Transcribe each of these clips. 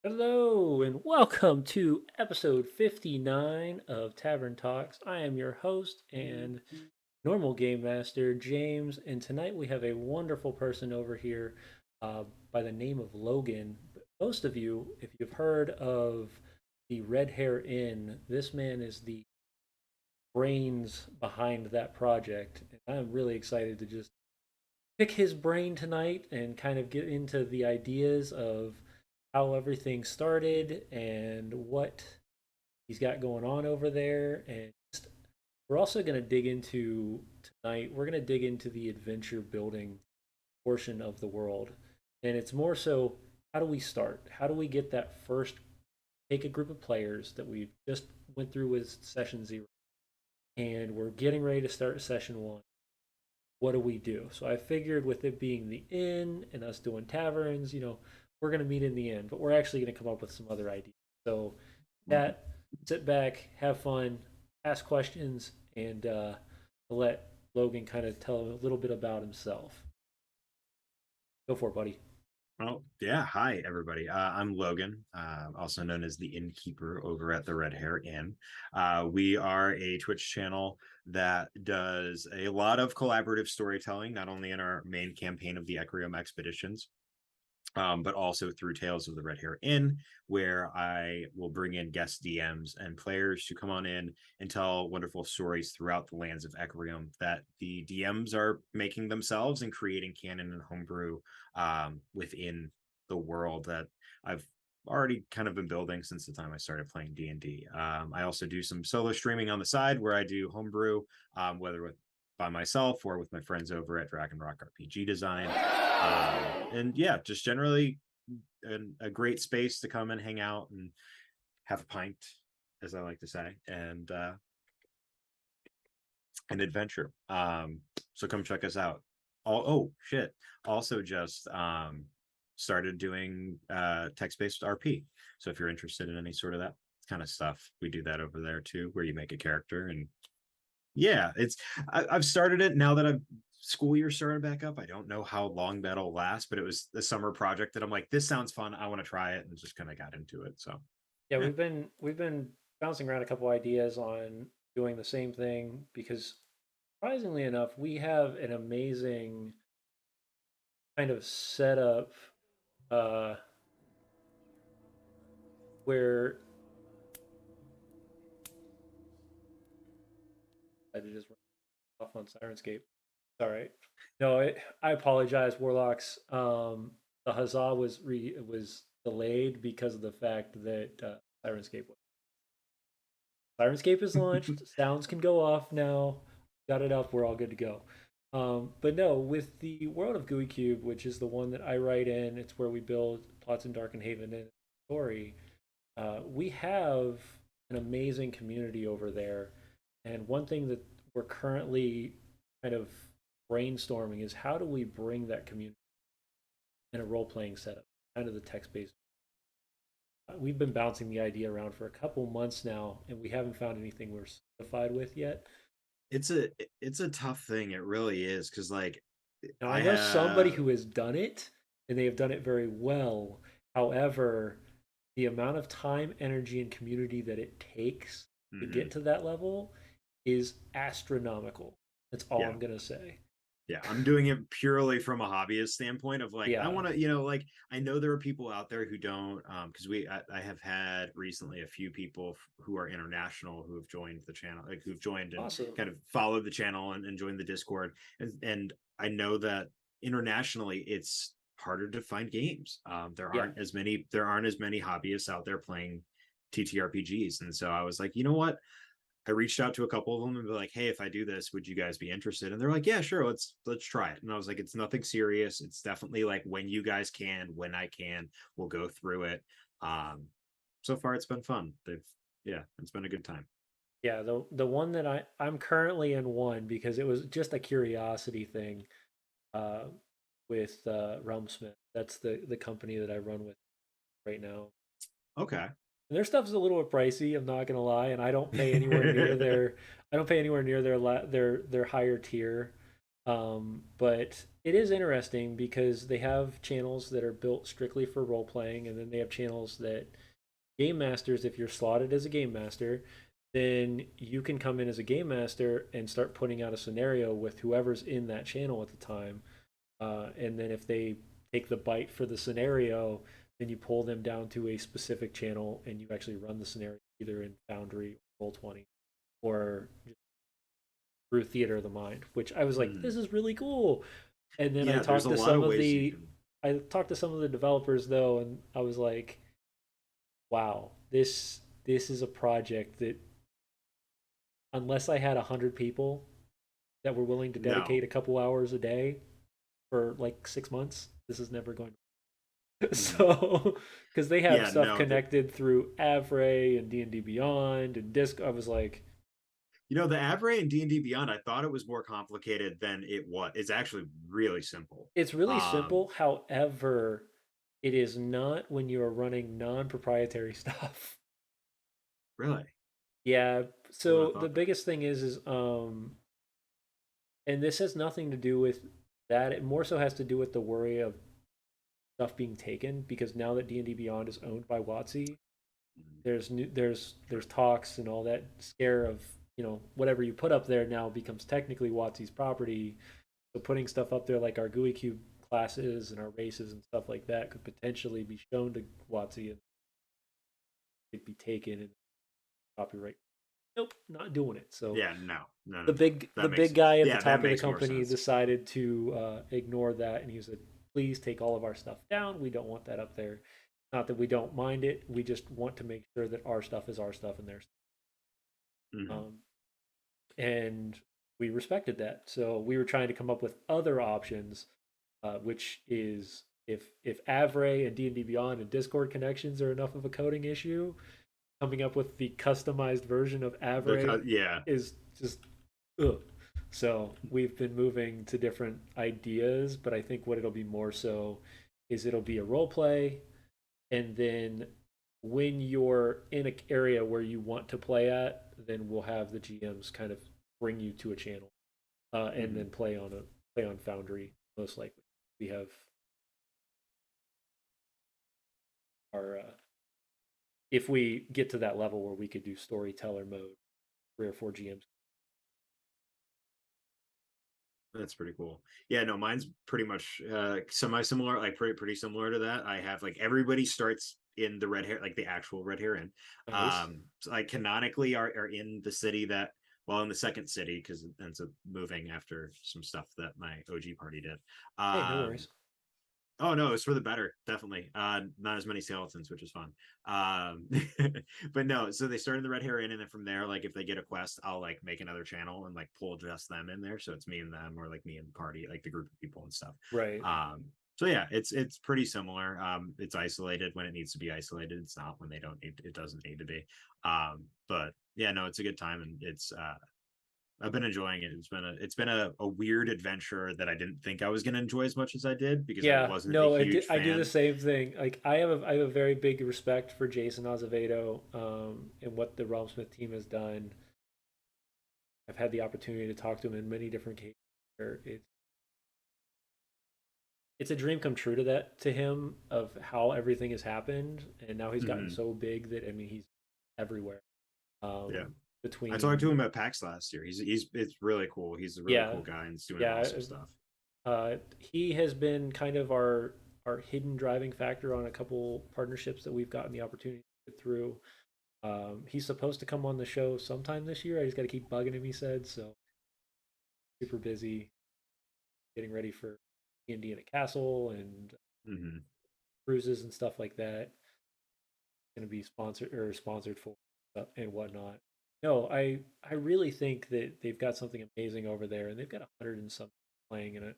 Hello and welcome to episode 59 of Tavern Talks. I am your host and normal game master, James, and tonight we have a wonderful person over here uh, by the name of Logan. Most of you, if you've heard of the Red Hair Inn, this man is the brains behind that project. And I'm really excited to just pick his brain tonight and kind of get into the ideas of how everything started and what he's got going on over there. And just, we're also going to dig into tonight, we're going to dig into the adventure building portion of the world. And it's more so how do we start? How do we get that first, take a group of players that we just went through with session zero and we're getting ready to start session one, what do we do? So I figured with it being the inn and us doing taverns, we're going to meet in the inn, but we're actually going to come up with some other ideas. So that, sit back, have fun, ask questions, and let Logan kind of tell a little bit about himself. Go for it, buddy. Oh, yeah. Hi, everybody. I'm Logan, also known as the innkeeper over at the Red Hair Inn. We are a Twitch channel that does a lot of collaborative storytelling, not only in our main campaign of the Ecrium expeditions, but also through Tales of the Red Hair Inn, where I will bring in guest DMs and players to come on in and tell wonderful stories throughout the lands of Ecrium that the DMs are making themselves and creating canon and homebrew within the world that I've already kind of been building since the time I started playing D&D. I also do some solo streaming on the side where I do homebrew, whether with by myself or with my friends over at Dragon Rock RPG Design. And yeah, just generally a great space to come and hang out and have a pint, as I like to say, and an adventure. So come check us out. Oh shit! Also, just started doing text-based RP. So if you're interested in any sort of that kind of stuff, we do that over there too, where you make a character and yeah, I've started it now that I've school year started back up. I don't know how long that'll last, but it was the summer project that I'm like, this sounds fun. I want to try it, and just kind of got into it. So Yeah, yeah, we've been bouncing around a couple ideas on doing the same thing because surprisingly enough, we have an amazing kind of setup uh, where I just off on Sirenscape. All right. No, I apologize, Warlocks. The Huzzah was delayed because of the fact that Sirenscape is launched. Sounds can go off now. Got it up. We're all good to go. But no, with the World of Gooey Cube, which is the one that I write in, it's where we build plots in Darkenhaven and story. We have an amazing community over there, and one thing that we're currently kind of brainstorming is how do we bring that community in a role playing setup, kind of the text based. We've been bouncing the idea around for a couple months now, and we haven't found anything we're satisfied with yet. it's a it's a tough thing. It really is because like Now, I I know somebody have. who has done it, and they have done it very well. However, the amount of time, energy, and community that it takes to Mhm. get to that level is astronomical. That's all Yeah. I'm gonna say. Yeah, I'm doing it purely from a hobbyist standpoint of like I Yeah, want to, like I know there are people out there who don't because I have had recently a few people who are international who have joined the channel, like who've joined and awesome. kind of followed the channel and joined the Discord, and I know that internationally it's harder to find games. Yeah, There aren't as many hobbyists out there playing TTRPGs, and so I was like, you know what, I reached out to a couple of them and be like, "Hey, if I do this, would you guys be interested?" And they're like, "Yeah, sure, let's try it." And I was like, "It's nothing serious. It's definitely like when you guys can, when I can, we'll go through it." Um, so far, it's been fun. Yeah, it's been a good time. yeah. The one that I'm currently in one because it was just a curiosity thing. Uh, with Realmsmith, that's the company that I run with right now. Okay. And their stuff's a little bit pricey. I'm not gonna lie, and I don't pay anywhere near their I don't pay anywhere near their higher tier. But it is interesting because they have channels that are built strictly for role playing, and then they have channels that game masters, if you're slotted as a game master, then you can come in as a game master and start putting out a scenario with whoever's in that channel at the time. And then if they take the bite for the scenario, then you pull them down to a specific channel and you actually run the scenario either in Foundry or Roll20 or through Theater of the Mind, which I was like, this Mm. is really cool. And then Yeah, there's a lot of ways you can. I talked to some of the developers though, and I was like, wow, this is a project that unless I had 100 people that were willing to dedicate No. a couple hours a day for like 6 months, this is never going to. Mhm. So, because they have Yeah, stuff no. connected through Avray and D&D Beyond and Disc, I was like, The Avray and D&D Beyond, I thought it was more complicated than it was. It's actually really simple. it's really Um, simple. However, it is not when you are running non-proprietary stuff. really, Yeah. I would have So the thought that. biggest thing and this has nothing to do with that. It more so has to do with the worry of stuff being taken because now that D&D Beyond is owned by WotC, Mhm. there's talks and all that scare of whatever you put up there now becomes technically WotC's property. So putting stuff up there like our GUI cube classes and our races and stuff like that could potentially be shown to WotC and it'd be taken and copyright. Nope, not doing it. So Yeah, no, no, no, the no. big the That makes big guy at the yeah, that top of the makes more company sense. decided to ignore that, and he said, "Please take all of our stuff down. We don't want that up there. Not that we don't mind it. We just want to make sure that our stuff is our stuff and theirs." Hmm. Um, and we respected that. So we were trying to come up with other options, which is if Avray and D&D Beyond and Discord connections are enough of a coding issue, coming up with the customized version of Avray Yeah. is just ugh. So we've been moving to different ideas, but I think what it'll be more so is it'll be a role play, and then when you're in an area where you want to play at, then we'll have the GMs kind of bring you to a channel, and Hmm. then play on Foundry most likely. We have our if we get to that level where we could do storyteller mode, 3 or 4 GMs. That's pretty cool. Yeah, no, mine's pretty much semi-similar, like pretty similar to that. I have like everybody starts in the red hair, like the actual red hair inn. Nice. So I canonically are in the city that well in the second city because it ends up moving after some stuff that my OG party did. Hey, no Um worries. Oh no, it's for the better, definitely. Not as many skeletons, which is fun. Um, but no, so they start in the Red Hair Inn, and then from there, like if they get a quest, I'll like make another channel and like pull just them in there. So it's me and them, or like me and the party, like the group of people and stuff. Right. So yeah, it's pretty similar. It's isolated when it needs to be isolated. It's not when they don't need it doesn't need to be. But yeah, no, it's a good time and I've been enjoying it. It's been a weird adventure that I didn't think I was going to enjoy as much as I did because I Yeah, wasn't a no, huge I do the fan. same thing. Like I have a very big respect for Jason Azevedo, and what the Realmsmith team has done. I've had the opportunity to talk to him in many different cases. Where it's a dream come true to him of how everything has happened, and now he's gotten Hmm. so big that I mean he's everywhere. Yeah, Um, I talked to between him at PAX last year. He's it's really cool. He's a really yeah, cool guy and he's doing yeah, awesome stuff. he has been kind of our hidden driving factor on a couple partnerships that we've gotten the opportunity to get through. He's supposed to come on the show sometime this year. I just got to keep bugging him. He said so. Super busy getting ready for Indiana Castle and Hmm. cruises and stuff like that. Going to be sponsored for and whatnot. No, I really think that they've got something amazing over there, and they've got 100 and something playing in it.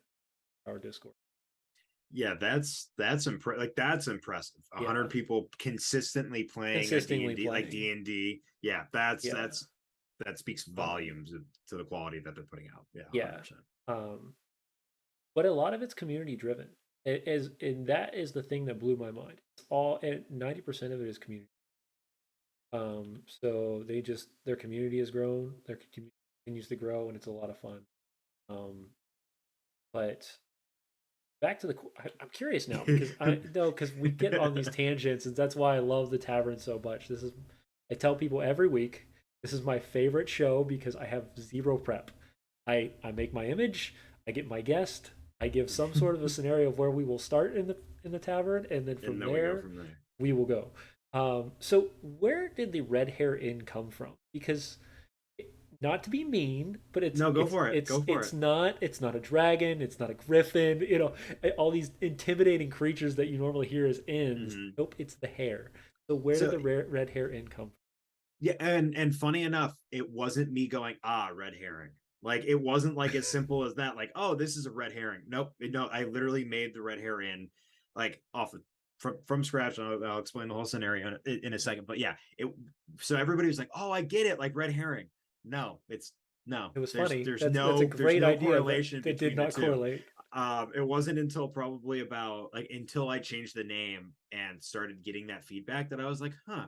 Our Discord. Yeah, that's impressive. A Yeah, hundred people consistently playing a D and consistently D like playing. D&D. Yeah, Yeah. that speaks Um, volumes to the quality that they're putting out. Yeah, yeah. 100%. Um, but a lot of it's community driven. It is, and that is the thing that blew my mind. It's all, and 90% of it is community. So their community has grown, their community continues to grow, and it's a lot of fun. Um, But back to I'm curious now because I know because we get on these tangents, and that's why I love the tavern so much. I tell people every week, this is my favorite show because I have zero prep. I make my image, I get my guest, I give some sort of a scenario of where we will start in the tavern, and then And from then we go there from there. we will go. So where did the red hair inn come from? Because not to be mean, but it's No, go it's for it. it's Go for it's it. not it's not a dragon, it's not a griffin, all these intimidating creatures that you normally hear as inns. Hmm. Nope, it's the hair. So where did So the red hair inn come yeah, and funny enough, it wasn't me going, red herring. Like it wasn't like as simple as that, like, oh, this is a red herring. Nope. No, I literally made the red herring like off of from scratch. I'll explain the whole scenario in a second. But yeah, it so everybody was like, oh, I get it, like red herring. No, it's no, It was there's funny. there's That's a no there's great no idea, but correlation that did between the not two. correlate. It wasn't until probably about like until I changed the name and started getting that feedback that I was like, huh,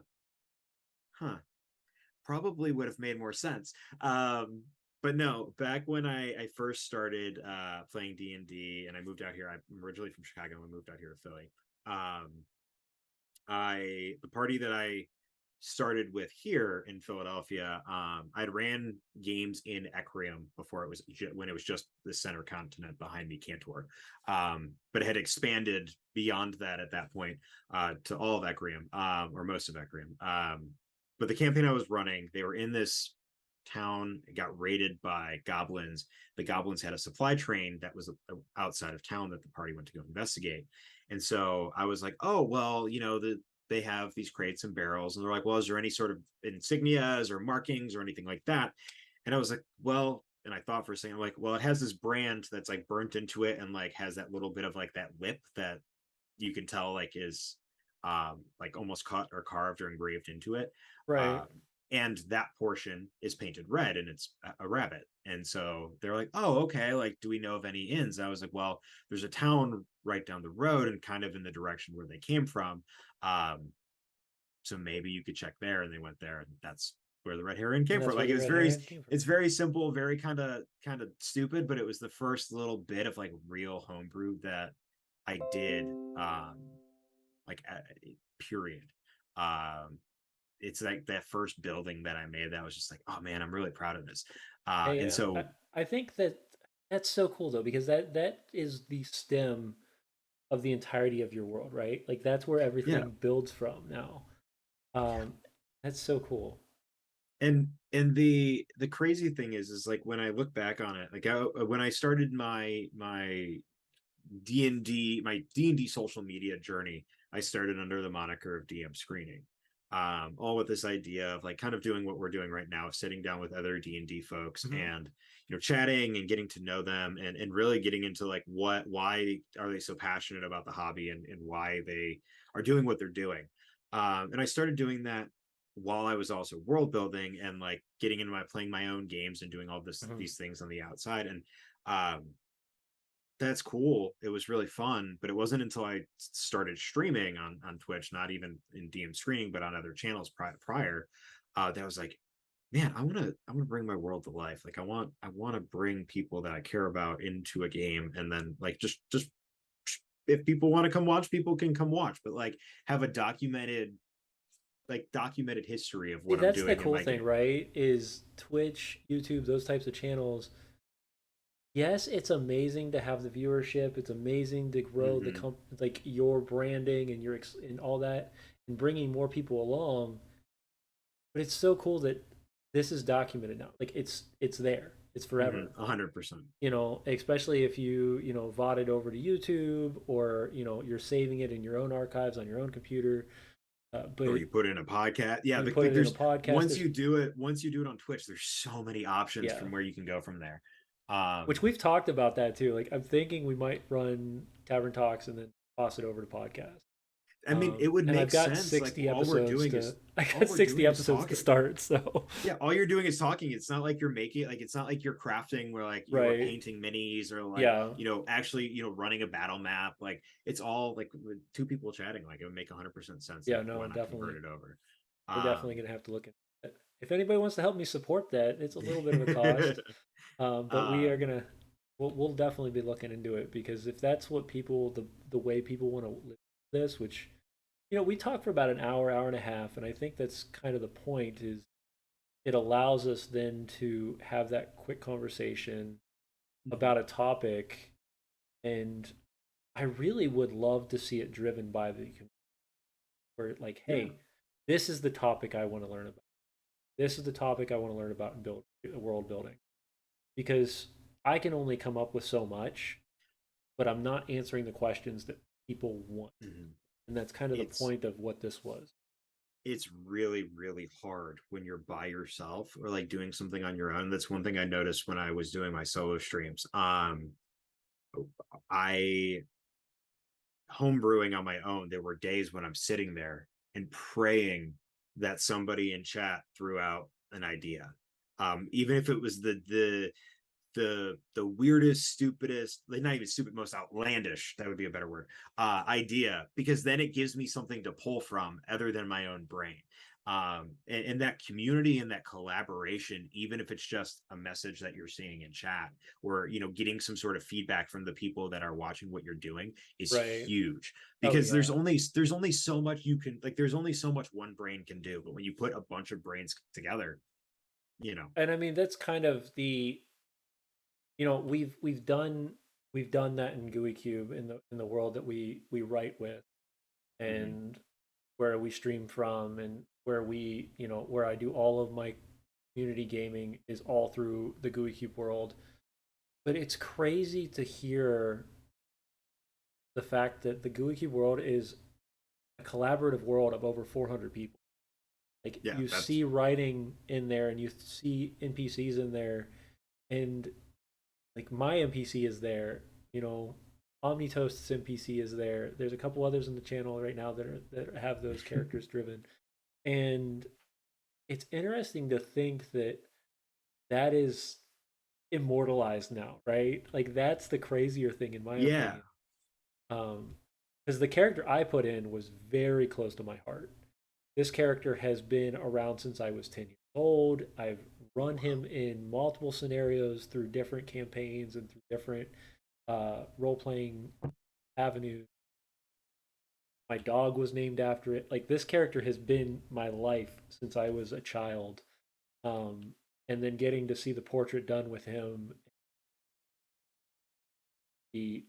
probably would have made more sense. But no, back when I first started playing D&D and I moved out here, I'm originally from Chicago and moved out here to Philly. Um, the party that I started with here in Philadelphia, I'd ran games in Ecrium before when it was just the center continent behind me, Cantor, but it had expanded beyond that at that point to all of Ecrium, or most of Ecrium. But the campaign I was running, they were in this town. It got raided by goblins. The goblins had a supply train that was outside of town that the party went to go investigate. And so I was like, oh well, they have these crates and barrels, and they're like, well, is there any sort of insignias or markings or anything like that? And I was like, well, and I thought for a second, I'm like, well, it has this brand that's like burnt into it and like has that little bit of like that lip that you can tell like is like almost cut or carved or engraved into it. Right. um and that portion is painted red and it's a rabbit. And so they're like, oh, okay, like, do we know of any inns? I was like, well, there's a town right down the road and kind of in the direction where they came from. um so maybe you could check there. And they went there, and that's where the red herring And came that's from. where Like the red hair inn came from. it's very simple, very kind of stupid, but it was the first little bit of like real homebrew that I did. Like period. um it's like that first building that I made that was just like, oh man, I'm really proud of this. And Yeah, so I think that's so cool though because that is the stem of the entirety of your world, right? Like that's where yeah. everything builds from now. Um, that's so cool. And the crazy thing is like when I look back on it, like when I started my D&D social media journey, I started under the moniker of DM Screening. All with this idea of like kind of doing what we're doing right now, sitting down with other D&D folks Mhm. and chatting and getting to know them, and really getting into like why are they so passionate about the hobby, and why they are doing what they're doing. And I started doing that while I was also world building and like getting into my playing my own games and doing all Mhm. these things on the outside. And um that's cool. It was really fun, but it wasn't until I started streaming on Twitch, not even in DM screening, but on other channels prior, that I was like, man, I want to bring my world to life. Like I want to bring people that I care about into a game, and then like just if people want to come watch, people can come watch, but like have a documented history of See, what I'm that's the doing in cool my thing, game. right? Is Twitch, YouTube, those types of channels. Yes, it's amazing to have the viewership. It's amazing to grow Hmm. like your branding and and all that, and bringing more people along. But it's so cool that this is documented now. Like it's there. It's Hmm. forever. 100%. Especially if VOD it over to YouTube, or you're saving it in your own archives on your own computer. Or But you put in a podcast. Yeah, you put like it in a there's podcast. once you do it on Twitch, there's so many options Yeah, from where you can go from there. which Um, we've talked about that too. Like I'm thinking we might run Tavern Talks and then toss it over to podcast. I mean, it would And make sense. Like I all got we're 60 doing is episodes to talking. start. So Yeah, all you're doing is talking. It's not like you're making like it's not like you're crafting where like you were right, painting minis or like yeah, actually running a battle map. Like it's all like with two people chatting. Like it would make 100% sense. yeah, Like no, why not convert definitely. it over? We're definitely Um, gonna have to look at it. If anybody wants to help me support that, it's a little bit of a cost. But we are um, gonna. we'll definitely be looking into it because if that's what people the way people want to live this, which we talk for about an hour, hour and a half, and I think that's kind of the point is it allows us then to have that quick conversation Mhm. about a topic, and I really would love to see it driven by the community where like, Yeah. hey, this is the topic I want to learn about. This is the topic I want to learn about in build world building because I can only come up with so much, but I'm not answering the questions that people want. Mhm. And that's kind of the It's point of what this was. it's really really hard when you're by yourself or like doing something on your own. That's one thing I noticed when I was doing my solo streams. I home brewing on my own, there were days when I'm sitting there and praying that somebody in chat threw out an idea. Even if it was the weirdest, stupidest, like not even stupid, most outlandish, that would be a better word, idea, because then it gives me something to pull from other than my own brain. And that community and that collaboration, even if it's just a message that you're seeing in chat or getting some sort of feedback from the people that are watching what you're doing is Right. huge, Oh because yeah. there's only so much you can, like, there's only so much one brain can do, but when you put a bunch of brains together, you know. And I mean that's kind of the we've done that in GUI Cube in the world that we write with Mhm. and where we stream from and where where I do all of my community gaming is all through the GUI Cube world. But it's crazy to hear the fact that the GUI Cube world is a collaborative world of over 400 people. Like Yeah, you that's see writing in there and you see NPCs in there, and like my NPC is there. You know, Omnitoast's NPC is there. There's a couple others in the channel right now that have those characters driven, and it's interesting to think that that is immortalized now, right? Like that's the crazier thing in my yeah. opinion. Because the character I put in was very close to my heart. This character has been around since I was 10 years old. I've run him in multiple scenarios through different campaigns and through different role playing avenues. My dog was named after it. Like this character has been my life since I was a child. Um, and then getting to see the portrait done with him, the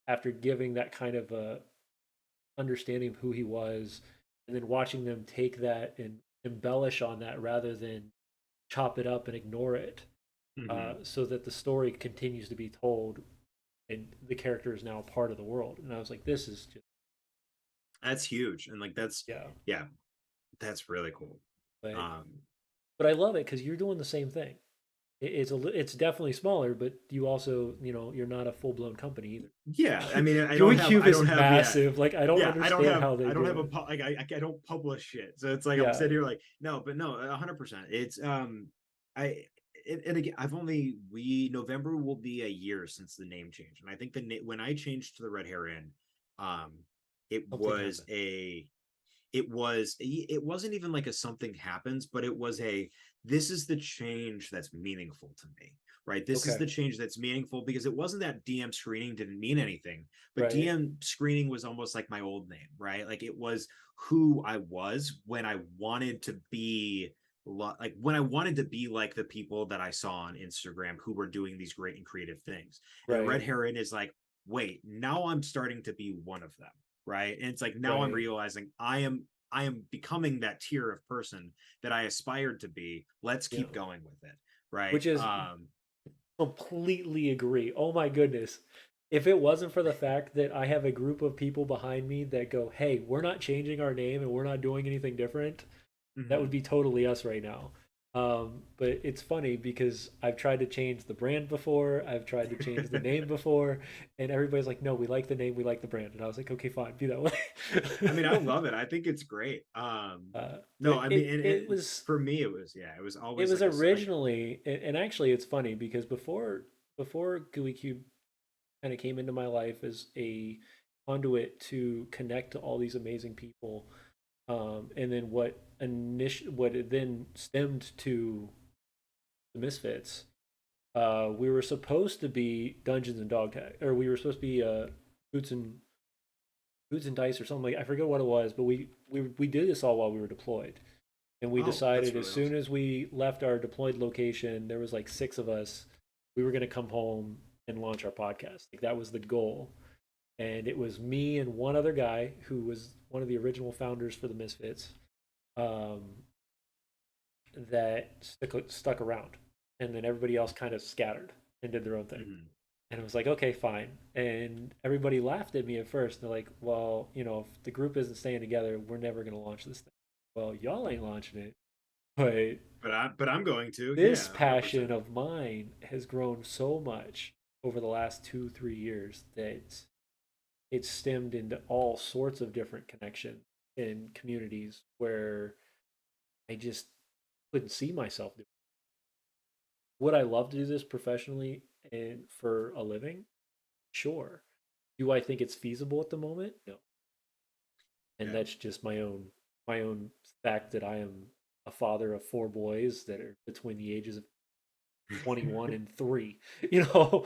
after giving that kind of a understanding of who he was, and then watching them take that and embellish on that rather than chop it up and ignore it, Mhm. so that the story continues to be told and the character is now a part of the world. And I was like, this is just That's huge, and like that's, yeah, yeah, that's really cool. but Um, but I love it because you're doing the same thing. It's definitely smaller, but you also you're not a full blown company yeah, I either. mean, Gooey Cube I is don't have, yeah, massive. Like I don't yeah, understand how they I don't do have it. like I don't publish shit, so it's like I'm Yeah. sitting here like, no, but no, 100%. It's I and again, I've only we November will be a year since the name change, and I think when I changed to the Red Hair Inn, um, it Something was happened. a it wasn't even like a something happens, but it was a, this is the change that's meaningful to me, right? This is Okay. the change that's meaningful, because it wasn't that DM screening didn't mean anything, but Right. DM screening was almost like my old name, right? Like it was who I was when I wanted to be, like when I wanted to be like the people that I saw on Instagram who were doing these great and creative things. And the Red Right. Heron is like, wait, now I'm starting to be one of them, right? And it's like now I'm Right. realizing I am becoming that tier of person that I aspired to be. Let's Yeah. keep going with it, right? Which is completely agree. Oh my goodness. If it wasn't for the fact that I have a group of people behind me that go, "Hey, we're not changing our name and we're not doing anything different," that would Mhm. be totally us right now. But it's funny because I've tried to change the brand before, I've tried to change the name before, and everybody's like, "No, we like the name, we like the brand," and I was like, "Okay, fine, be that I mean, I way." love it. I think it's great. No, But I mean, it was for me, it was, yeah, it was it always was like originally, and actually, it's funny because before GUI Cube kind of came into my life as a conduit to connect to all these amazing people, and then what it then stemmed to the Misfits. We were supposed to be Dungeons and Dog Tag, or we were supposed to be Boots and Boots and Dice or something like I forget what it was, but we did this all while we were deployed, and we Oh, that's decided as really soon awesome. as we left our deployed location, there was like six of us. We were going to come home and launch our podcast. Like that was the goal, and it was me and one other guy who was one of the original founders for the Misfits. Um, that stuck around, and then everybody else kind of scattered and did their own thing. Mhm. And it was like, okay, fine. And everybody laughed at me at first. They're like, well, if the group isn't staying together, we're never going to launch this thing. Well, y'all ain't launching it. But But I'm going to, this yeah, 100%. passion of mine has grown so much over the last 2, 3 years that it's stemmed into all sorts of different connections in communities where I just couldn't see myself doing. Would I love to do this professionally and for a living? Sure. Do I think it's feasible at the moment? No. And Yeah. that's just my own fact that I am a father of four boys that are between the ages of 21 and 3. You know.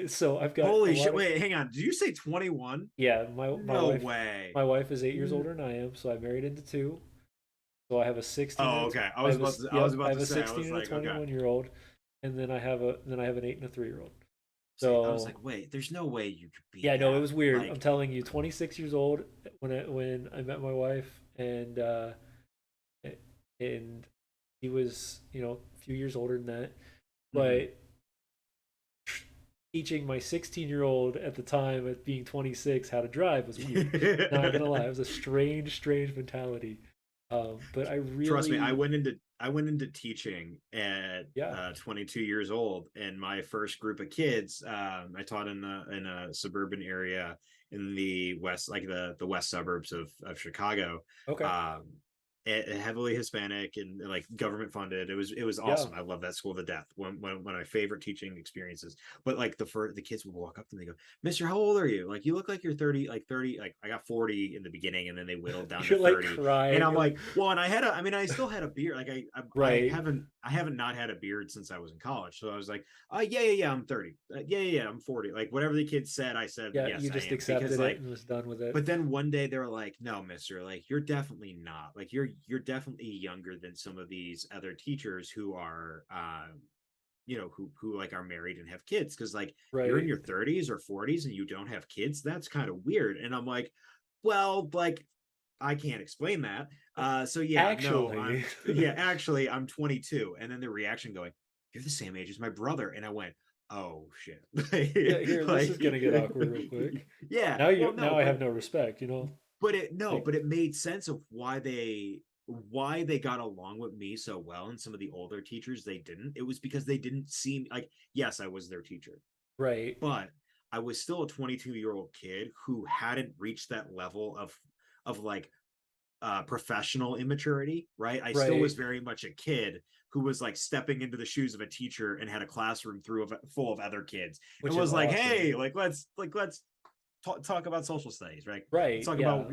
So I've got a Holy lot shit. of Wait, hang on. Did you say 21? yeah, my No wife way. my wife is 8 years N- older than I am, so I married into two. So I have a 16 Oh, and okay. I have a I was I about have to a say, I 16 was and a like, okay. 21-year old, and then I have an 8 and a 3-year old. See, I was So like, wait, there's no way you could be yeah, no, it that. was weird. I'm Like, telling you, 26 years old when I met my wife, and he was a few years older than that. mhm. But teaching my 16-year-old at the time at being 26 how to drive was weird. Not gonna lie, it was a strange mentality. But I Trust me, really, I went into teaching at yeah, 22 years old, and my first group of kids, I taught in a suburban area in the west, like the west suburbs of Chicago. okay, Um, Heavily Hispanic and like government funded. It was yeah. awesome. I love that school to death. One of my favorite teaching experiences. But like the kids would walk up to me and they go, "Mister, how old are you? Like you look like you're 30, like 30, like I got 40 in the beginning and then they whittled down to You're like 30." And crying. I'm You're like, like, well, and I had a, I mean, I still had a beard. Like right, I haven't not had a beard since I was in college. So I was like, yeah, I'm 30. Yeah, I'm 40. Like whatever the kids said, I said, yeah. yes, You I just am. accepted Because it like, and was done with it. but then one day they were like, no, mister, like you're definitely not. Like you're definitely younger than some of these other teachers who are who like are married and have kids. Cause like you're in Right. your 30s or 40s and you don't have kids. That's kind of weird. And I'm like, well, like I can't explain that. So yeah, no, Actually, actually I'm 22. And then the reaction going, you're the same age as my brother. And I went, oh shit. yeah. Here, this Like, is gonna get awkward real quick. yeah, Now well, you no, now I have no respect. but it no, Like but it made sense of why they got along with me so well and some of the older teachers they didn't. It was because they didn't seem like, yes, I was their teacher, right, but I was still a 22-year-old kid who hadn't reached that level of like professional immaturity, right? I still was right. very much a kid who was like stepping into the shoes of a teacher and had a classroom full of other kids and Which is was like, awesome. hey, let's talk about social studies, right? Let's Right. talk Yeah. about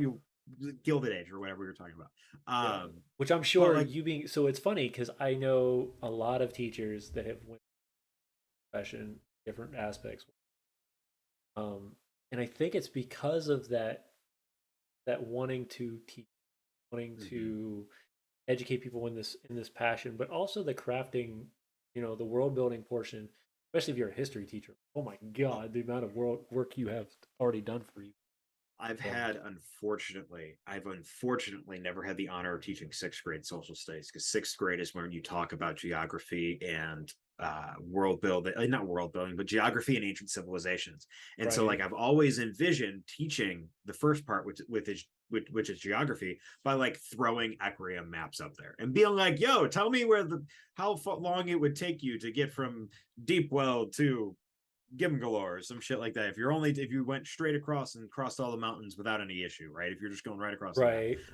Gilded Age or whatever we were talking about. Yeah. Um, Which I'm but sure like, you being so it's funny because I know a lot of teachers that have went profession different aspects. Um, and I think it's because of that wanting to teach, wanting mhm. to educate people in this passion, but also the crafting, the world building portion, especially if you're a history teacher. Oh my Oh, God, the amount of world work you have already done for you. Um, I've unfortunately never had the honor of teaching sixth grade social studies because sixth grade is when you talk about geography and world building, not world building, but geography and ancient civilizations. And so, right, like, I've always envisioned teaching the first part, which is geography, by like throwing Equirium maps up there and being like, "Yo, tell me how long it would take you to get from Deep Well to Gimgalore or some shit like that. If you went straight across and crossed all the mountains without any issue, right? If you're just going right across the map,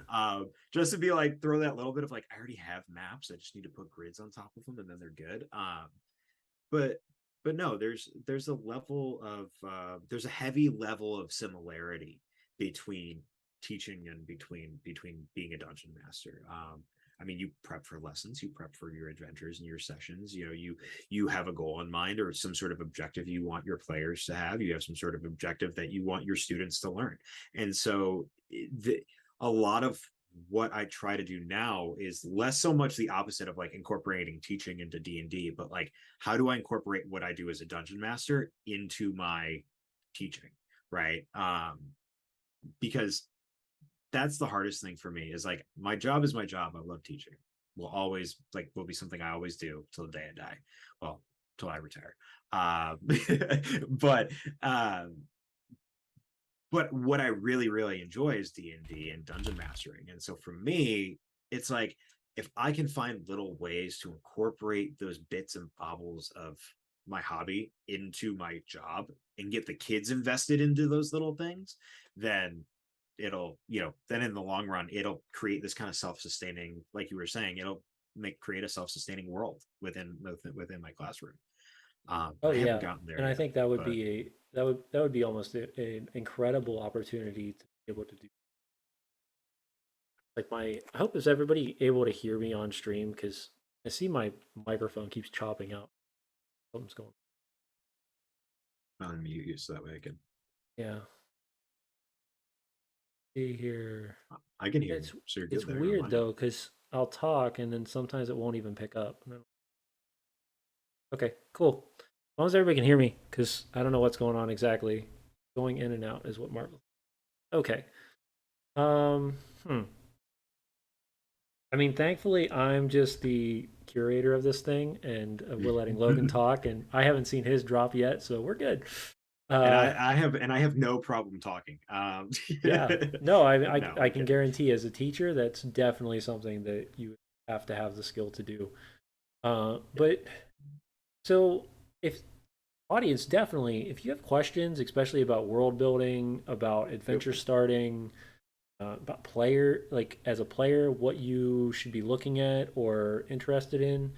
right, just to be like throw that little bit of like I already have maps. I just need to put grids on top of them and then they're good. But but no, there's a level of there's a heavy level of similarity between teaching and between being a dungeon master. I mean, you prep for lessons, you prep for your adventures and your sessions. You have a goal in mind or some sort of objective you want your players to have. You have some sort of objective that you want your students to learn. And so a lot of what I try to do now is less so much the opposite of like incorporating teaching into D&D, but like how do I incorporate what I do as a dungeon master into my teaching, right? Because that's the hardest thing for me is like my job is my job. I love teaching. Will be something I always do till the day I die. Well, till I retire. But but what I really, really enjoy is D&D and dungeon mastering. And so for me, it's like if I can find little ways to incorporate those bits and bobbles of my hobby into my job and get the kids invested into those little things, then then in the long run, it'll create this kind of self-sustaining, like you were saying, it'll create a self-sustaining world within my classroom. Oh I haven't yeah, gotten there and I yet, think that would but be that would be almost an incredible opportunity to be able to do. Like I hope is everybody able to hear me on stream because I see my microphone keeps chopping out. Something's going. I'll unmute you so that way I can Yeah, see here. I can hear you, It's so you're good it's there on weird my end. though because I'll talk and then sometimes it won't even pick up. Okay, cool. As long as everybody can hear me, because I don't know what's going on exactly. Going in and out is what Mark. Okay. Um. Hmm. I mean, thankfully, I'm just the curator of this thing, and we're letting Logan talk, and I haven't seen his drop yet, so we're good. And Uh. I have no problem talking. Yeah. No, No, I I'm can kidding. guarantee as a teacher, that's definitely something that you have to have the skill to do. But so if audience definitely if you have questions especially about world building about Go adventure for it. starting about player like as a player what you should be looking at or interested in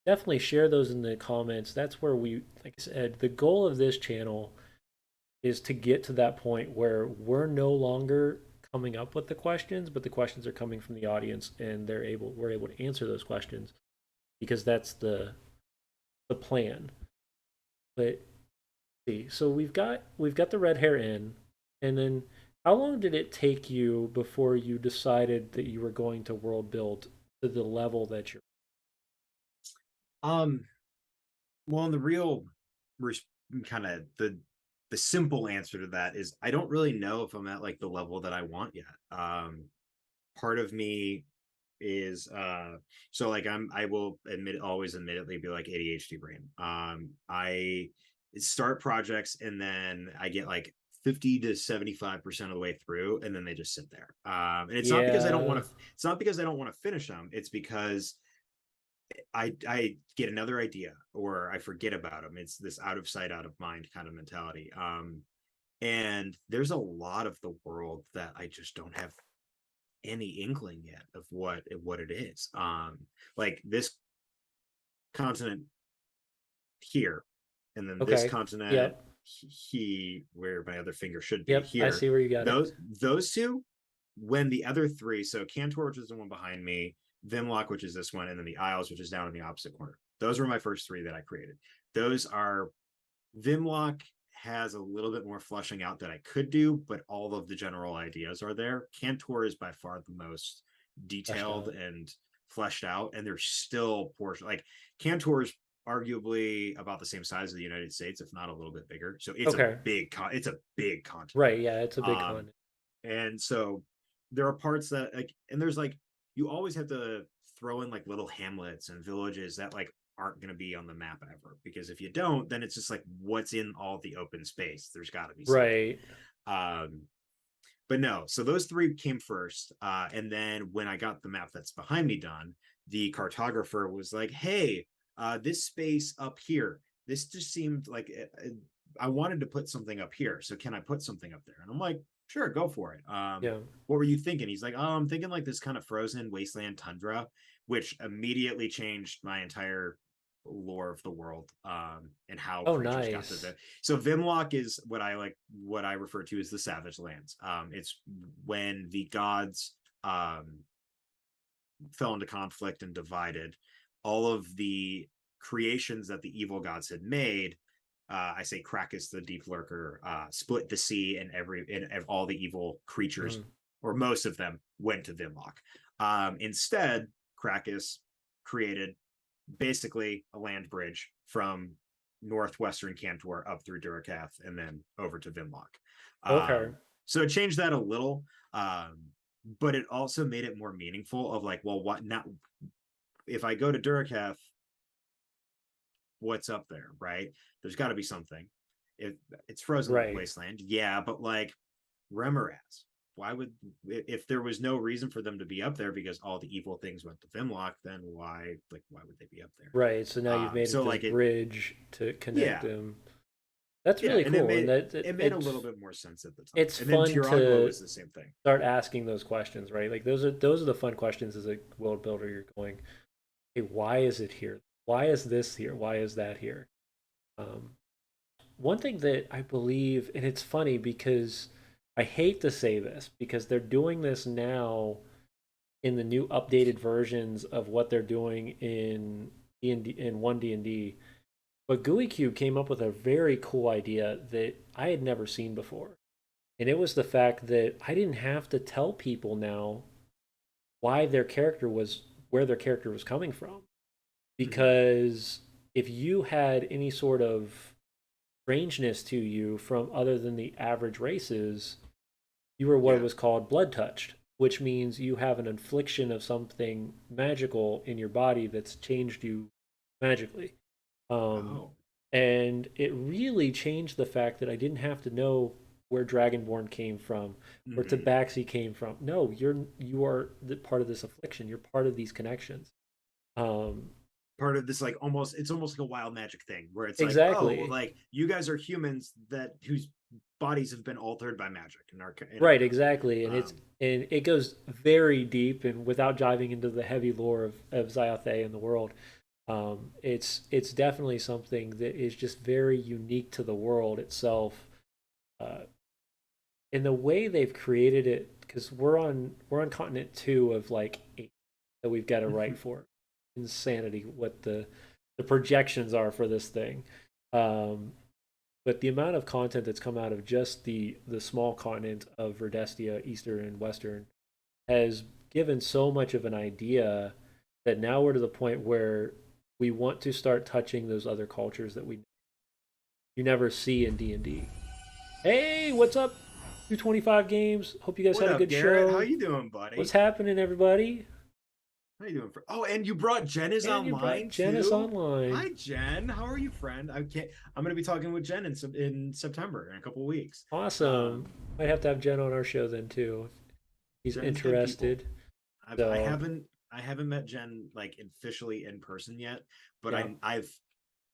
definitely share those in the comments. That's where we like I said the goal of this channel is to get to that point where we're no longer coming up with the questions but the questions are coming from the audience and we're able to answer those questions because that's the plan. But see. So we've got the red hair in, and then how long did it take you before you decided that you were going to world build to the level that you're? Um, well, and the real kind of the simple answer to that is I don't really know if I'm at like the level that I want yet. Part of me is so like I will always admittedly be like ADHD brain. I start projects and then I get like 50 to 75% of the way through and then they just sit there. And Yeah. it's not because I don't want to finish them. It's because I get another idea or I forget about them. It's this out of sight, out of mind kind of mentality. And there's a lot of the world that I just don't have any inkling yet of what it is. Like this continent here, and then this Okay. continent Yep. where my other finger should be Yep. I here. see where you got it. Those two, when the other three, so Cantor, which is the one behind me, Vimlock, which is this one, and then the Isles, which is down in the opposite corner. Those were my first three that I created. Those are Vimlock has a little bit more flushing out that I could do, but all of the general ideas are there. Cantor is by far the most Fleshed detailed out. and fleshed out, and there's still portion like Cantor is arguably about the same size of the United States, if not a little bit bigger. So Okay. it's a big continent. Right. Yeah. It's a big Um, con. and so there are parts that like, and there's like you always have to throw in like little hamlets and villages that like aren't going to be on the map ever because if you don't then it's just like what's in all the open space, there's got to be something. Right. um but no, so those three came first, and then when I got the map that's behind me done, the cartographer was like, hey, this space up here, this just seemed like I wanted to put something up here, so can I put something up there? And I'm like, sure, go for it. Yeah. What were you thinking? He's like, oh, I'm thinking like this kind of frozen wasteland tundra, which immediately changed my entire lore of the world, and how Oh, creatures got to nice. the so Vimlock is what I refer to as the Savage Lands. It's when the gods fell into conflict and divided, all of the creations that the evil gods had made, I say Krakus, the deep lurker, split the sea, and all the evil creatures, Mm. or most of them, went to Vimlock. Instead, Krakus created basically a land bridge from northwestern Cantor up through Durakath and then over to Vimlock. Okay. So it changed that a little, but it also made it more meaningful. Of like, well, what not? If I go to Durakath, what's up there, right? There's got to be something. If it's frozen Right. wasteland, yeah, but like Remoraz, why would, if there was no reason for them to be up there because all the evil things went to Vimlock, then why would they be up there? Right. So now you've made it So this like bridge to connect yeah, them. That's yeah, really and it cool, and made that it made a it's little bit more sense at the time. it's And then fun Tiragua to was the same thing. start asking those questions, right? Like those are the fun questions as a world builder. You're going, hey, why is it here? Why is this here? Why is that here? Um, One thing that I believe, and it's funny because I hate to say this because they're doing this now in the new updated versions of what they're doing in D&D, in 1D&D. But GUI Cube came up with a very cool idea that I had never seen before. And it was the fact that I didn't have to tell people now why their character was where their character was coming from. Mm-hmm. Because if you had any sort of strangeness to you from other than the average races, you were what Yeah. was called blood touched, which means you have an infliction of something magical in your body that's changed you magically. Um, Oh. and it really changed the fact that I didn't have to know where Dragonborn came from, where Mm-hmm. Tabaxi came from. No, you are the part of this affliction. You're part of these connections. Um, Part of this, like, almost, it's almost like a wild magic thing where it's like, oh well, exactly. like you guys are humans that whose bodies have been altered by magic in our Right, exactly. um And it goes very deep and without diving into the heavy lore of Xyothay and the world. It's definitely something that is just very unique to the world itself. Uh, in the way they've created it, because we're on continent two of like eight that we've got to write for. Insanity what the projections are for this thing. Um, but the amount of content that's come out of just the small continent of Verdestia, Eastern and Western, has given so much of an idea that now we're to the point where we want to start touching those other cultures that you never see in D&D. Hey, what's up? 225 games. Hope you guys what had a up, good Garrett? How show. you doing, What's buddy? happening, everybody? How you doing? Oh, and you brought Jen is And you brought online Janice too. online. Hi, Jen. How are you, friend? I'm gonna be talking with Jen in September, in a couple of weeks. Awesome. um Might have to have Jen on our show then too. He's Jen's good people. interested. I So, haven't met Jen like officially in person yet, but yeah.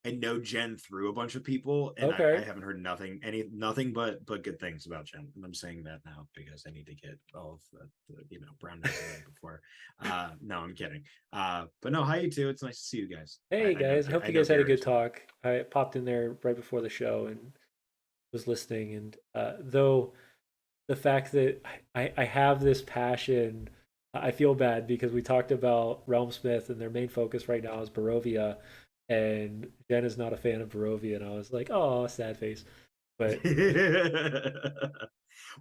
I know Jen through a bunch of people, and I Okay. haven't heard nothing but good things about Jen. And I'm saying that now because I need to get all of the brown nose away before. No, I'm kidding. But no, hi you too. It's nice to see you guys. Hey guys, I hope I you know guys had a Gary good as well. talk. I popped in there right before the show and was listening. And though the fact that I have this passion, I feel bad because we talked about Realmsmith and their main focus right now is Barovia, and Jen is not a fan of Barovia, and I was like, oh, sad face. But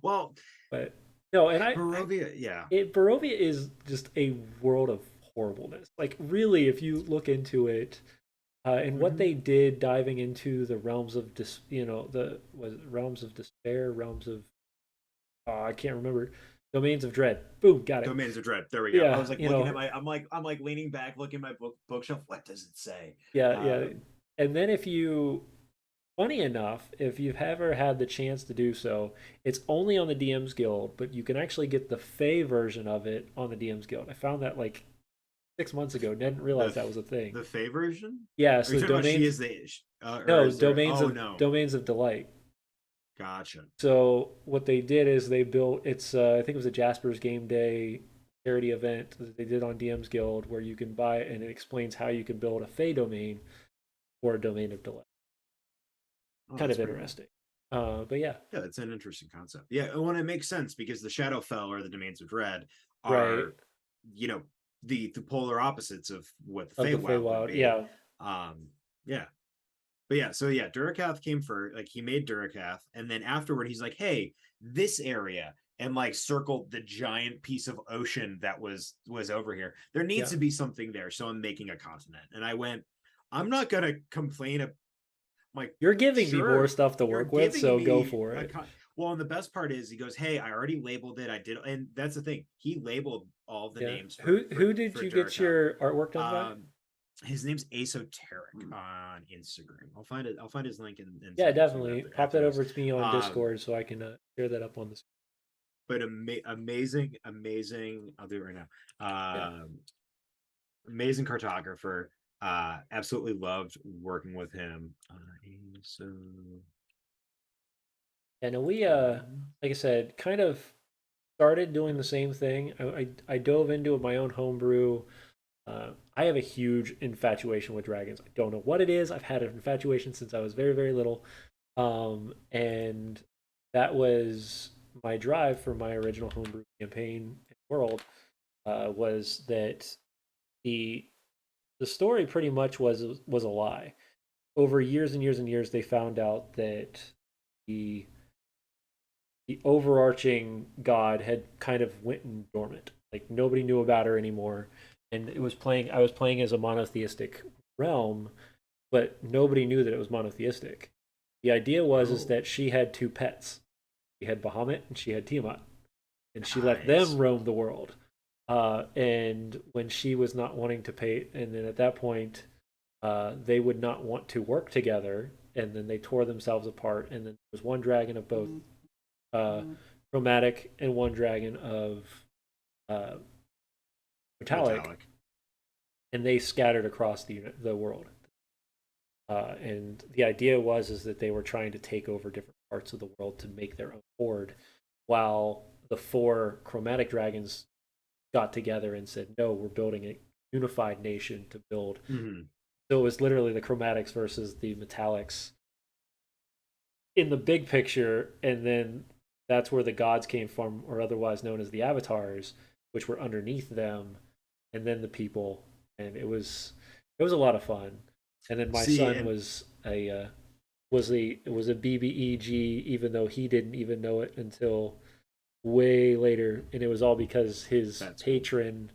Well, but no, and Barovia, yeah. Barovia is just a world of horribleness. Like really, if you look into it, and what Hmm. they did diving into the realms of the was it realms of despair, realms of I can't remember, domains of dread. Boom, got it. Domains of Dread. There we go. I Yeah, was like looking at my. I'm like leaning back, looking at my bookshelf. What does it say? yeah, yeah. Um, And then if you, funny enough, if you've ever had the chance to do so, it's only on the DM's Guild, but you can actually get the Fey version of it on the DM's Guild. I found that like 6 months ago. Didn't realize the that was a thing. the Fey version. Yeah, Are you so talking about she domains, is the or no, is there? Oh no, domains of delight. gotcha. So what they did is they built it's I think it was a Jasper's Game Day charity event that they did on DM's Guild where you can buy it and it explains how you can build a Fey domain or a domain of delight. Oh, Kind that's of pretty cool. interesting. But yeah, Yeah, it's an interesting concept. Yeah, when it makes sense because the Shadowfell or the Domains of Dread right. are, you know, the polar opposites of what the of the Feywild would Feywild. be. Yeah, Yeah. But yeah, so yeah, Durakath came first. Like he made Durakath, and then afterward, he's like, "Hey, this area," and like circled the giant piece of ocean that was over here. There needs yeah. to be something there, so I'm making a continent. And I went, I'm not gonna complain. I'm like, You're giving me more sure, stuff to you're work with, giving so go me for a it. well, and the best part is he goes, "Hey, I already labeled it. I did," and that's the thing. He labeled all the Yeah. names Who for who did for you get Durakath. your artwork done by? Um, his name's Esoteric on Instagram. I'll find it. I'll find his link and Yeah, send it to you definitely. Pop after that this. over to me on Um, Discord so I can share that up on the. but amazing. I'll do it right now. Yeah. Amazing cartographer. Absolutely loved working with him. So And we like I said, kind of started doing the same thing. I dove into my own homebrew. I have a huge infatuation with dragons. I don't know what it is. I've had an infatuation since I was very, very little. And that was my drive for my original homebrew campaign and world, was that the the story pretty much was a lie. Over years and years and years, they found out that the the overarching god had kind of went dormant. Like nobody knew about her anymore, and it was playing. I was playing as a monotheistic realm, but nobody knew that it was monotheistic. The idea was is oh, that she had two pets. She had Bahamut and she had Tiamat, and she let them nice. roam the world. And when she was not wanting to pay, and then at that point, they would not want to work together, and then they tore themselves apart. And then there was one dragon of both uh, chromatic and one dragon of uh, metallic, Metallic. and they scattered across the world. And the idea was is that they were trying to take over different parts of the world to make their own horde, while the four chromatic dragons got together and said, "No, we're building a unified nation to build." Mm-hmm. So it was literally the chromatics versus the metallics in the big picture, and then that's where the gods came from, or otherwise known as the avatars, which were underneath them, and then the people, and it was a lot of fun. And then my See, son and was a BBEG, even though he didn't even know it until way later, and it was all because his that's cool. patron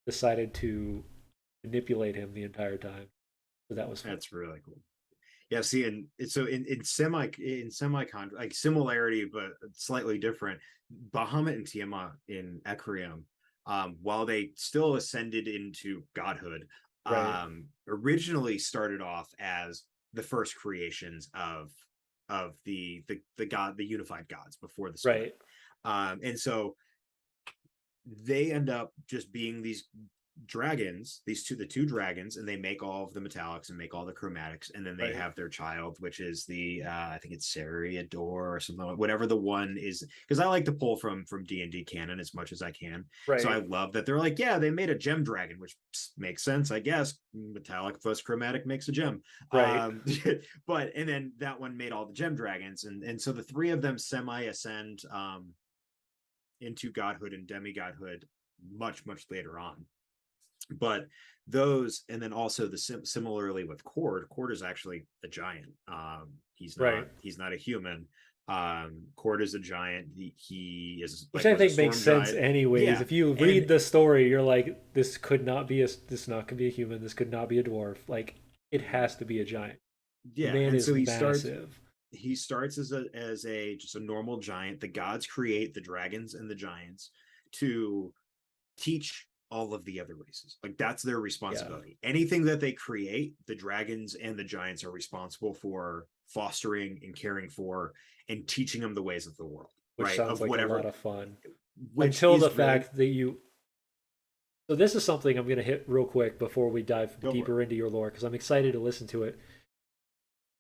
decided to manipulate him the entire time. So that was fun. That's really cool. Yeah, see, and so in semi con like similarity but slightly different. Bahamut and Tiamat in Ecrium, while they still ascended into godhood, Right, originally started off as the first creations of the unified gods before the split. right, And so they end up just being these dragons, the two dragons, and they make all of the metallics and make all the chromatics, and then they right, have their child, which is the I think it's Seriador or something, whatever the one is, because I like to pull from D&D canon as much as I can. So I right, love that they're like, yeah, they made a gem dragon, which makes sense, I guess. Metallic plus chromatic makes a gem. right, But and then that one made all the gem dragons, and so the three of them semi ascend into godhood and demigodhood much later on. But those, and then also similarly with Cord is actually a giant. He's not right. he's not a human. Cord is a giant. He is Which like I was a think makes storm sense giant. anyways. Yeah, If you and read the story, you're like, this not gonna be a human, this could not be a dwarf. Like, it has to be a giant. The yeah, man and is so massive. he starts as a just a normal giant. The gods create the dragons and the giants to teach all of the other races. Like that's their Yeah. responsibility. Anything that they create, the dragons and the giants are responsible for fostering and caring for and teaching them the ways of the world, Which right? sounds Of like a whatever, lot of fun. which Until the is really fact that you so this is something I'm gonna hit real quick before we dive go for it. deeper into your lore, because I'm excited to listen to it.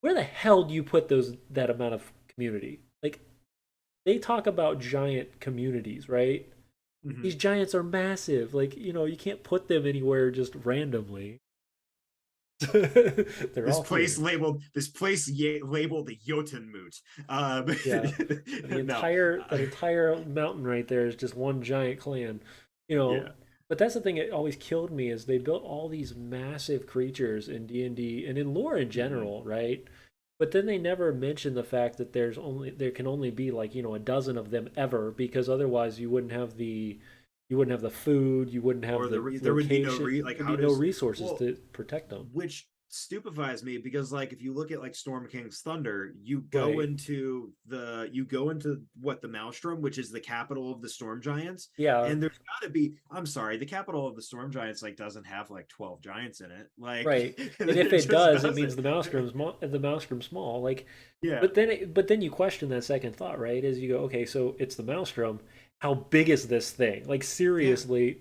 Where the hell do you put that amount of community? Like, they talk about giant communities, right? Mm-hmm. These giants are massive. Like, you can't put them anywhere just randomly. They're all here. This place labeled the Jotunmut. Yeah. The No, entire that entire mountain right there is just one giant clan. You yeah. know, But that's the thing that always killed me is they built all these massive creatures in D&D and in lore in Hmm. general, right? But then they never mention the fact that there can only be like, a dozen of them ever because otherwise you wouldn't have the food, you wouldn't have Or the there would be no location, like there'd how be no does resources well to protect them. which stupefies me because like if you look at like Storm King's Thunder, Right. you go into what the Maelstrom, which is the capital of the Storm Giants, Yeah, and there's got to be I'm sorry, the capital of the Storm Giants like doesn't have like 12 giants in it. Like right. And if it it just does, it means doesn't. the maelstrom's small. Like, Yeah. but then you question that second thought, right? As you go, okay, so it's the maelstrom. How big is this thing? Like Yeah. seriously,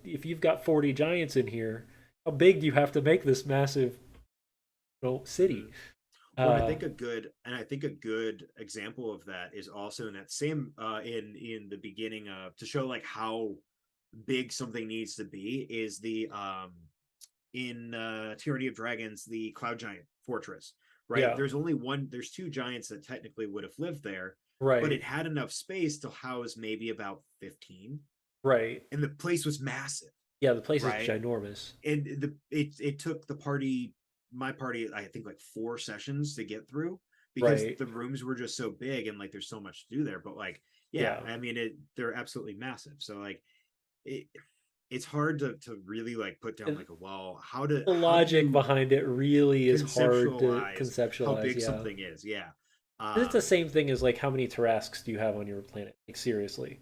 if you've got 40 giants in here, how big do you have to make this massive, Hmm. city? Well, Uh, I think a good example of that is also in that same in the beginning of to show like how big something needs to be is the in Tyranny of Dragons, the Cloud Giant Fortress, right? yeah, There's two giants that technically would have lived there, but it right, had enough space to house maybe about 15, right. and the place was massive, Yeah, the place is right? ginormous. And it took my party, I think like 4 sessions to get through because Right. the rooms were just so big and like there's so much to do there. But like, yeah, Yeah. I mean, they're absolutely massive. So like, it, it's hard to really like put down And like a well the how do logic you behind it really is hard to conceptualize how conceptualize. big Yeah. something is. Yeah. It's the um same thing as like how many Tarrasques do you have on your planet? Like seriously.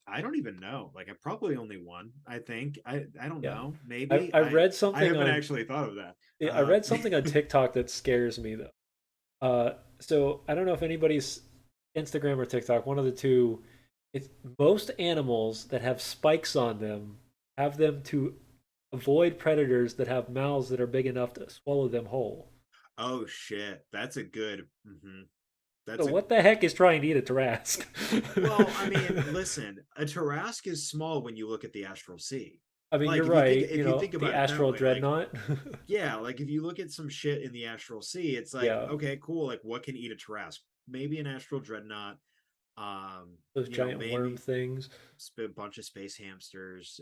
I don't even know, like I probably only one, I think. I don't Yeah. know, I maybe I I read I something haven't on actually thought of that. I read something on TikTok that scares me though. So I don't know if anybody's Instagram or TikTok, one of the two. It's most animals that have spikes on them have them to avoid predators that have mouths that are big enough to swallow them whole. Oh shit, that's a good. So That's a what the heck is trying to eat a Tarrasque? well. I mean, listen, a Tarrasque is small when you look at the Astral Sea. I mean, you're Like right. if you think The about it that astral way, like dreadnought. yeah, like if you look at some shit in the Astral Sea, it's like Yeah, okay, cool. Like what can eat a Tarrasque? Maybe an Astral Dreadnought. those giant worm Maybe things. a bunch of space hamsters.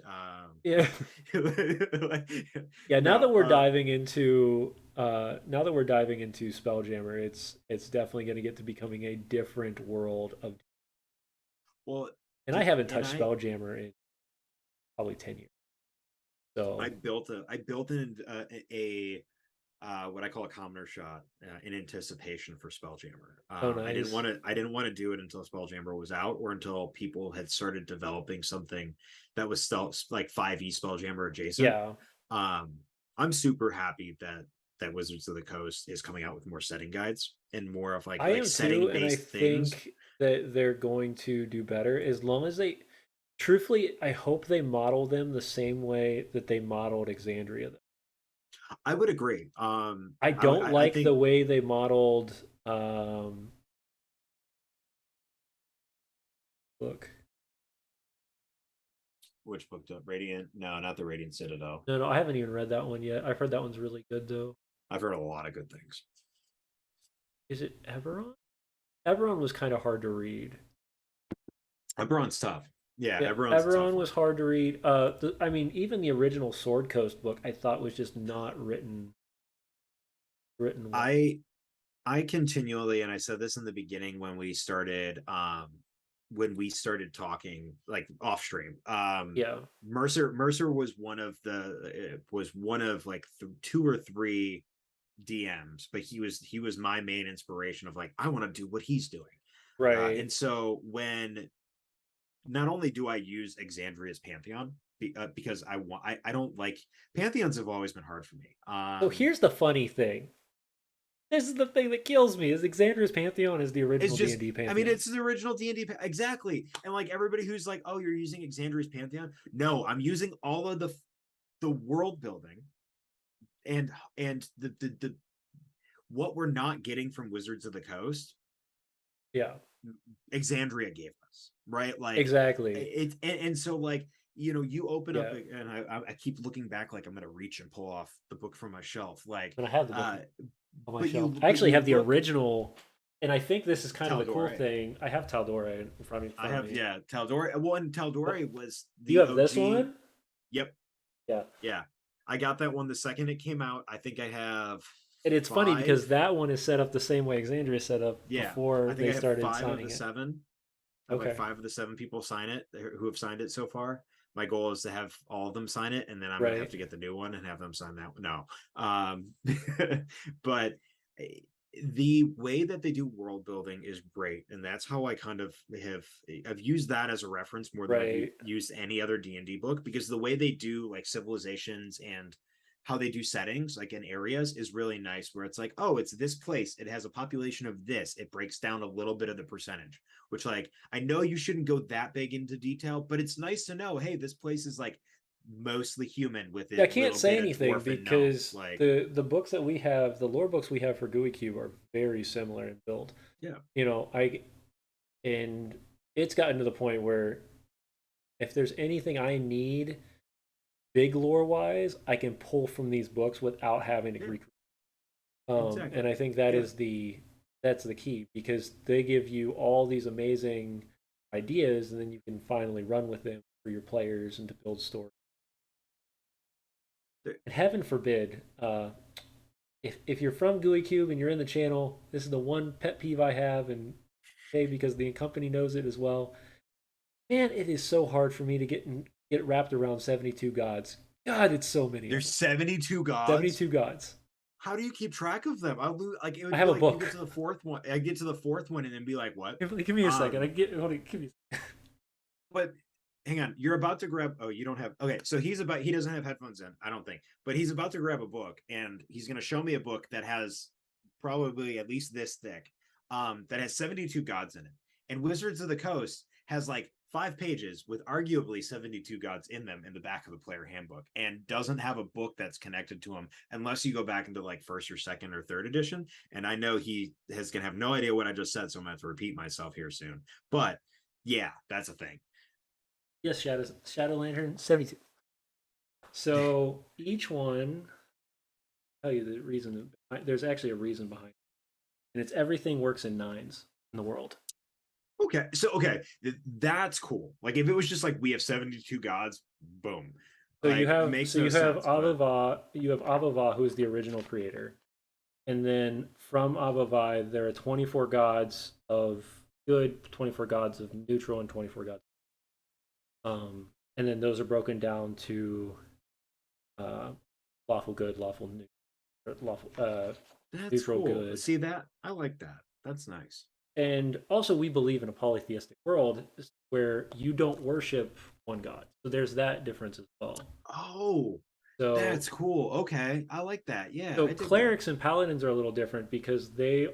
Yeah, Like, yeah. no. Now that we're diving into Spelljammer, it's definitely going to get to becoming a different world of. Well, And I haven't and touched Spelljammer in probably 10 years. So, I built a what I call a commoner shot in anticipation for Spelljammer. oh nice. I didn't want to do it until Spelljammer was out or until people had started developing something that was still like 5e Spelljammer adjacent. Yeah, Um, I'm super happy that Wizards of the Coast is coming out with more setting guides and more of I like am too, setting and I based things. think that they're going to do better as long as they. Truthfully, I hope they model them the same way that they modeled Exandria. I would agree. I don't I like the think way they modeled. Look, which book up Radiant? No, not the Radiant Citadel. no, I haven't even read that one yet. I've heard that one's really good though. I've heard a lot of good things. Is it Eberron? Eberron was kind of hard to read. Eberron's tough. Yeah, Yeah, Eberron's a tough Eberron one. was hard to read. I mean, even the original Sword Coast book, I thought was just not written well. I I continually, and I said this in the beginning when we started talking like off stream. Yeah, Mercer was one of like two or three DMs, but he was my main inspiration of like I want to do what he's doing. right. And so when not only do I use Exandria's Pantheon because I don't like Pantheons have always been hard for me. So here's the funny thing. This is the thing that kills me: is Exandria's Pantheon is the It's original D just and D I mean Pantheon. it's the original D&D exactly. And like everybody who's like, "Oh, you're using Exandria's Pantheon?" No, I'm using all of the world building and the what we're not getting from Wizards of the Coast, Yeah, Exandria gave us, right? Like exactly. it and so like you open up Yeah, and I keep looking back like I'm gonna reach and pull off the book from my shelf like and I have the book on my but shelf. you I but actually you have the look original. And I think this is kind of the cool Tal'Dorei. thing. I have Taldora in I front of have, me. yeah, Tal'Dorei. Well, and Oh, Tal'Dorei was you the have this OG. one? Yep. Yeah. Yeah. I got that one the second it came out. I think I have And it's funny five. because that one is set up the same way Exandria set up Yeah. before I think they I have started five of signing the it. seven. I have like Okay. five of the seven people sign it who have signed it so far. My goal is to have all of them sign it, and then I'm gonna have Right. to get the new one and have them sign that one. No, but eh, the way that they do world building is great, and that's how I kind of have I've used that as a reference more than I've Right. used any other D&D book, because the way they do like civilizations and how they do settings like in areas is really nice, where it's like, oh, it's this place, it has a population of this, it breaks down a little bit of the percentage, which, like, I know you shouldn't go that big into detail, but it's nice to know, hey, this place is like mostly human with Yeah, a I can't little say bit of anything dwarf and gnome. because Like, the books that we have, the lore books we have for GUI Cube are very similar in build. yeah. You know, I and it's gotten to the point where if there's anything I need big lore wise, I can pull from these books without having to Yeah, Greek. exactly. And I think that Yeah. is that's the key because they give you all these amazing ideas, and then you can finally run with them for your players and to build stories. And heaven forbid, if you're from GUI Cube and you're in the channel, this is the one pet peeve I have, and hey, because the company knows it as well. Man, it is so hard for me to get wrapped around 72 gods. God, it's so many of There's them. 72 gods. 72 gods. How do you keep track of them? I lose, like, it I would be have a like you get to book. the fourth one. I get to the fourth one and then be like, what? Give me a second. Um, Hold on, give me. but hang on, you're about to grab, oh, you don't have, okay, so he doesn't have headphones in, I don't think, but he's about to grab a book, and he's going to show me a book that has probably at least this thick, that has 72 gods in it, and Wizards of the Coast has like 5 pages with arguably 72 gods in them in the back of the player handbook, and doesn't have a book that's connected to them unless you go back into like first or second or third edition. And I know he is going to have no idea what I just said, so I'm going to have to repeat myself here soon. But yeah, that's a thing. Yes, Shadow Lantern 72. So each one, I'll tell you the reason. There's actually a reason behind it, and it's everything works in nines in the world. Okay, so okay, that's cool. Like, if it was just like we have 72 gods, boom, like makes So no you have sense. But Avava, who is the original creator, and then from Avava there are 24 gods of good, 24 gods of neutral, and 24 gods. And then those are broken down to uh, lawful good, lawful that's neutral cool. good. See that? I like that. That's nice. And also, we believe in a polytheistic world where you don't worship one god. So there's that difference as well. Oh, So that's cool. Okay, I like that. Yeah, so I dig that. clerics and paladins are a little different because they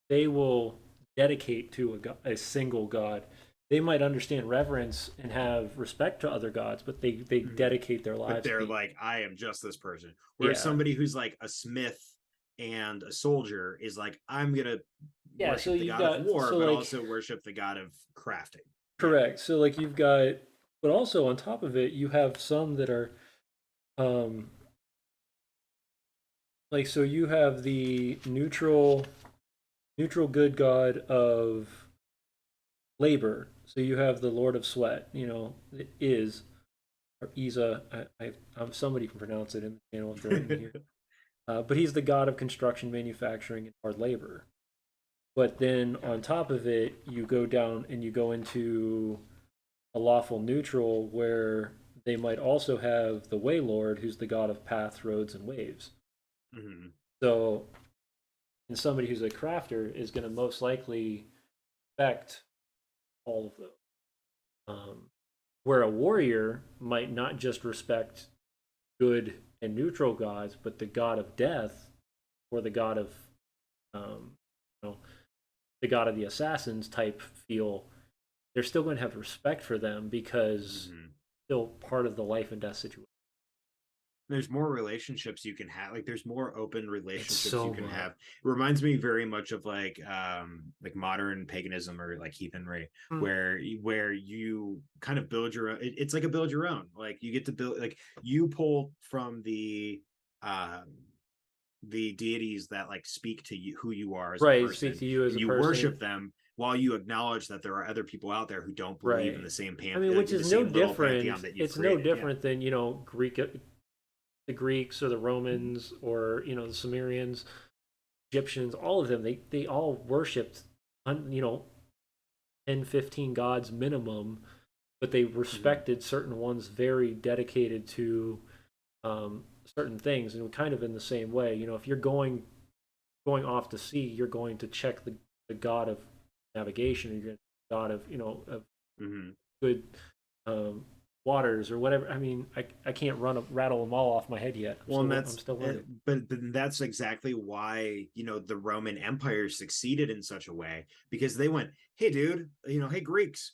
will dedicate to a single god. They might understand reverence and have respect to other gods, but they Mhm. dedicate their But lives to they're be. like, I am just this person. Whereas Yeah, somebody who's like a smith and a soldier is like, I'm gonna yeah. So worship the you've god of got war, so but like also worship the god of crafting. Yeah. correct. So like you've got, but also on top of it, you have some that are um like so you have the neutral good god of labor. So you have the Lord of Sweat. You know, is or Isa. I'm somebody can pronounce it in the channel if they're in here. But he's the god of construction, manufacturing, and hard labor. But then Yeah. on top of it, you go down and you go into a lawful neutral where they might also have the Waylord, who's the god of paths, roads, and waves. Mhm. So, and somebody who's a crafter is going to most likely affect all of those. Where a warrior might not just respect good and neutral gods, but the god of death or the god of, um, you know, the god of the assassins type feel, they're still going to have respect for them because Mhm. still part of the life and death situation. There's more relationships you can have. Like, there's more open It's relationships you so can much. have. It reminds me very much of like modern paganism or like heathenry, Mm. where you kind of build your own. It's like a build your own. Like, you get to build, like, you pull from the um the deities that like speak to you, who you are as a Right, speak person, to you as and a you person. worship them while you acknowledge that there are other people out there who don't believe in the Right. same I mean, which in the is no same little pantheon different. that you've It's no created. Yeah. different than, the Greeks or the Romans or, the Sumerians, Egyptians, all of them. They all worshipped, 10, 15 gods minimum, but they Mm-hmm. respected certain ones very dedicated to certain things. And kind of in the same way, if you're going off to sea, you're going to check the god of navigation, or you're going to god of of Mm-hmm. good um, waters or whatever. I mean, I can't rattle them all off my head yet. Well, and I'm that's still learning. but that's exactly why the Roman Empire succeeded in such a way, because they went, hey, dude, hey, Greeks,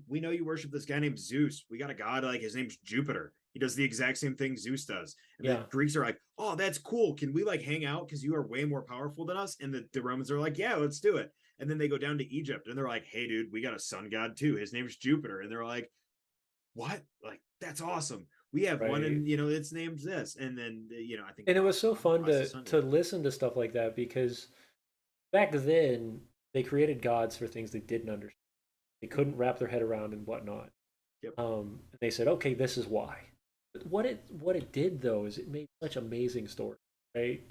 we know you worship this guy named Zeus. We got a god, like his name's Jupiter. He does the exact same thing Zeus does. And the Yeah, Greeks are like, oh, that's cool. Can we like hang out because you are way more powerful than us? And the Romans are like, yeah, let's do it. And then they go down to Egypt and they're like, hey, dude, we got a sun god too. His name's Jupiter. And they're like, what? Like, that's awesome. We have one, right. and its name's this. And then I think And it was cross so fun cross the to sun. to Yeah. listen to stuff like that because back then they created gods for things they didn't understand. They couldn't wrap their head around and whatnot. Yep. And they said, okay, this is why. But what it did though is it made such amazing stories, right?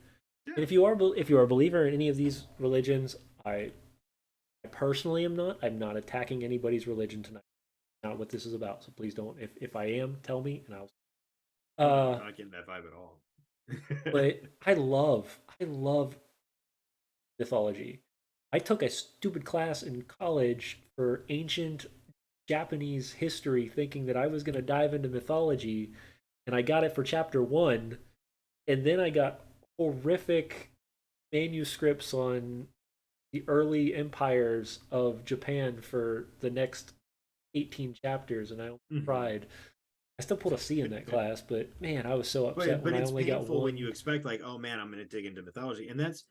And Yeah. if you are a believer in any of these religions, I personally am not. I'm not attacking anybody's religion tonight. Not what this is about. So please don't. If I am, tell me and I'll. Oh no, Uh, I'm not getting that vibe at all. but I love mythology. I took a stupid class in college for ancient Japanese history, thinking that I was going to dive into mythology, and I got it for chapter one, and then I got horrific manuscripts on the early empires of Japan for the next 18 chapters, and I almost Mhm. cried. I still pulled a C in that class, but man, I was so upset but when I it's only got painful when you one. expect, like, oh man, I'm going to dig into mythology, and that's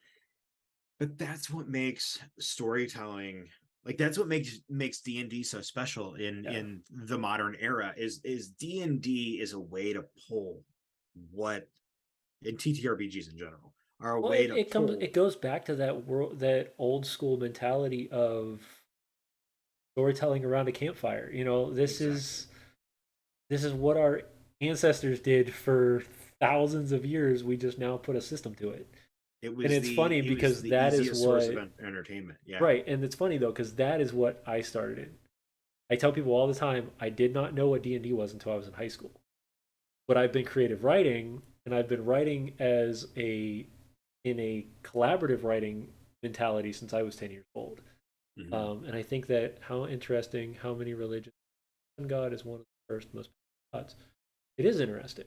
what makes storytelling, like, that's what makes D&D so special Yeah. in the modern era. Is D&D is a way to pull what, in TTRPGs in general, are a Well, way to it pull. goes back to that old school mentality of storytelling around a campfire. Exactly. This is what our ancestors did for thousands of years. We just now put a system to it. And it's funny It was because the that is easiest source of what entertainment. Yeah. right, and it's funny though because that is what I started in. I tell people all the time I did not know what D&D was until I was in high school. But I've been creative writing and I've been writing as a in a collaborative writing mentality since I was 10 years old. Hmm. And I think that how interesting how many religions God is one of the first most gods. It is interesting,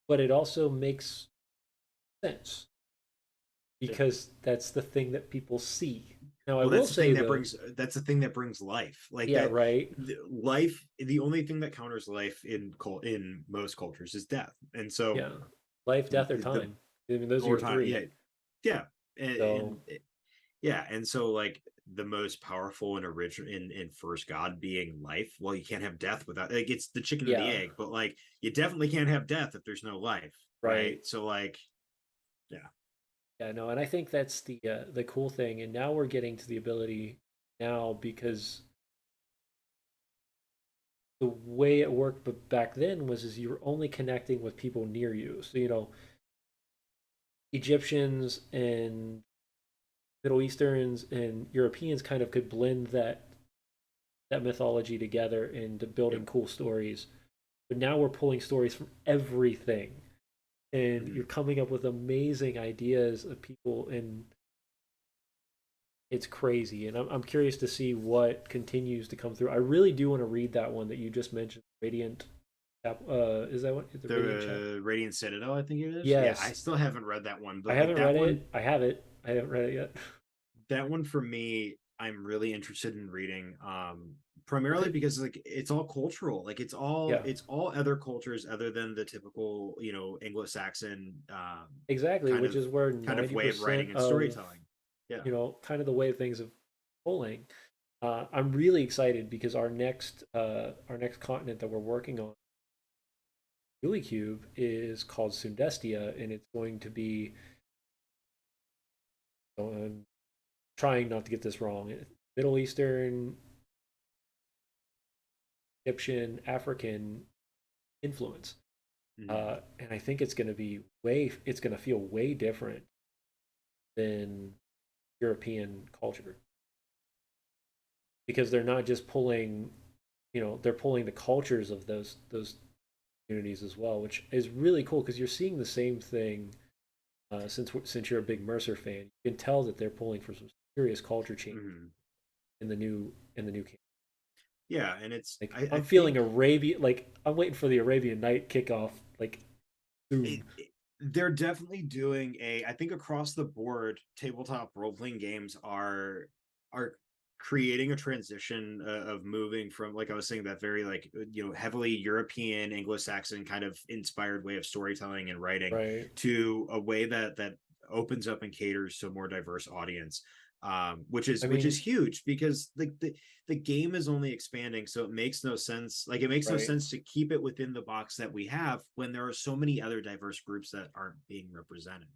but it also makes sense Yeah. because that's the thing that people see. Now, I Well, will say though, that's the thing that brings life. Like yeah, that, right, life. The only thing that counters life in most cultures is death, and so yeah, life, death, or the time. I mean, those are or your time. three. Yeah, yeah, So, yeah, and so like the most powerful and original in first God being life. Well, you can't have death without, like, it's the chicken and the yeah, egg, but like you definitely can't have death if there's no life, right? right. So like, yeah. Yeah, no, and I think that's the cool thing. And now we're getting to the ability now because the way it worked but back then was is you were only connecting with people near you. So, Egyptians and Middle Easterns and Europeans kind of could blend that mythology together into Yep. building cool stories. But now we're pulling stories from everything, and you're Mhm. coming up with amazing ideas of people, and it's crazy. And I'm curious to see what continues to come through. I really do want to read that one that you just mentioned, Radiant. Is that what the Radiant Chap? The Radiant Citadel, I think it is. Yeah, I Yes, still haven't read that one, I but like haven't read it. I have it. I haven't read it yet. that one for me, I'm really interested in reading. Well, Primarily because like it's all cultural. Like yeah, it's all other cultures other than the typical, Anglo-Saxon, exactly. kind Which of is where way of writing 90% and of storytelling. Yeah. kind of the way things are rolling. I'm really excited because our next continent that we're working on Uli Cube is called Sundestia, and it's going to be, I'm trying not to get this wrong, Middle Eastern, Egyptian, African influence. Mhm. And I think it's going to feel way different than European culture because they're not just pulling, they're pulling the cultures of those communities as well, which is really cool because you're seeing the same thing. Since you're a big Mercer fan, you can tell that they're pulling for some serious culture change Mhm. in the new game. Yeah, and it's Like I I'm feeling think Arabian, like I'm waiting for the Arabian Night kickoff, like soon. they're definitely doing I think across the board, tabletop role-playing games are creating a transition of moving from, like I was saying, that very like heavily European Anglo-Saxon kind of inspired way of storytelling and writing Right. to a way that opens up and caters to a more diverse audience, which I is mean, huge because the game is only expanding, so it makes no sense, like it makes no right. sense to keep it within the box that we have when there are so many other diverse groups that aren't being represented.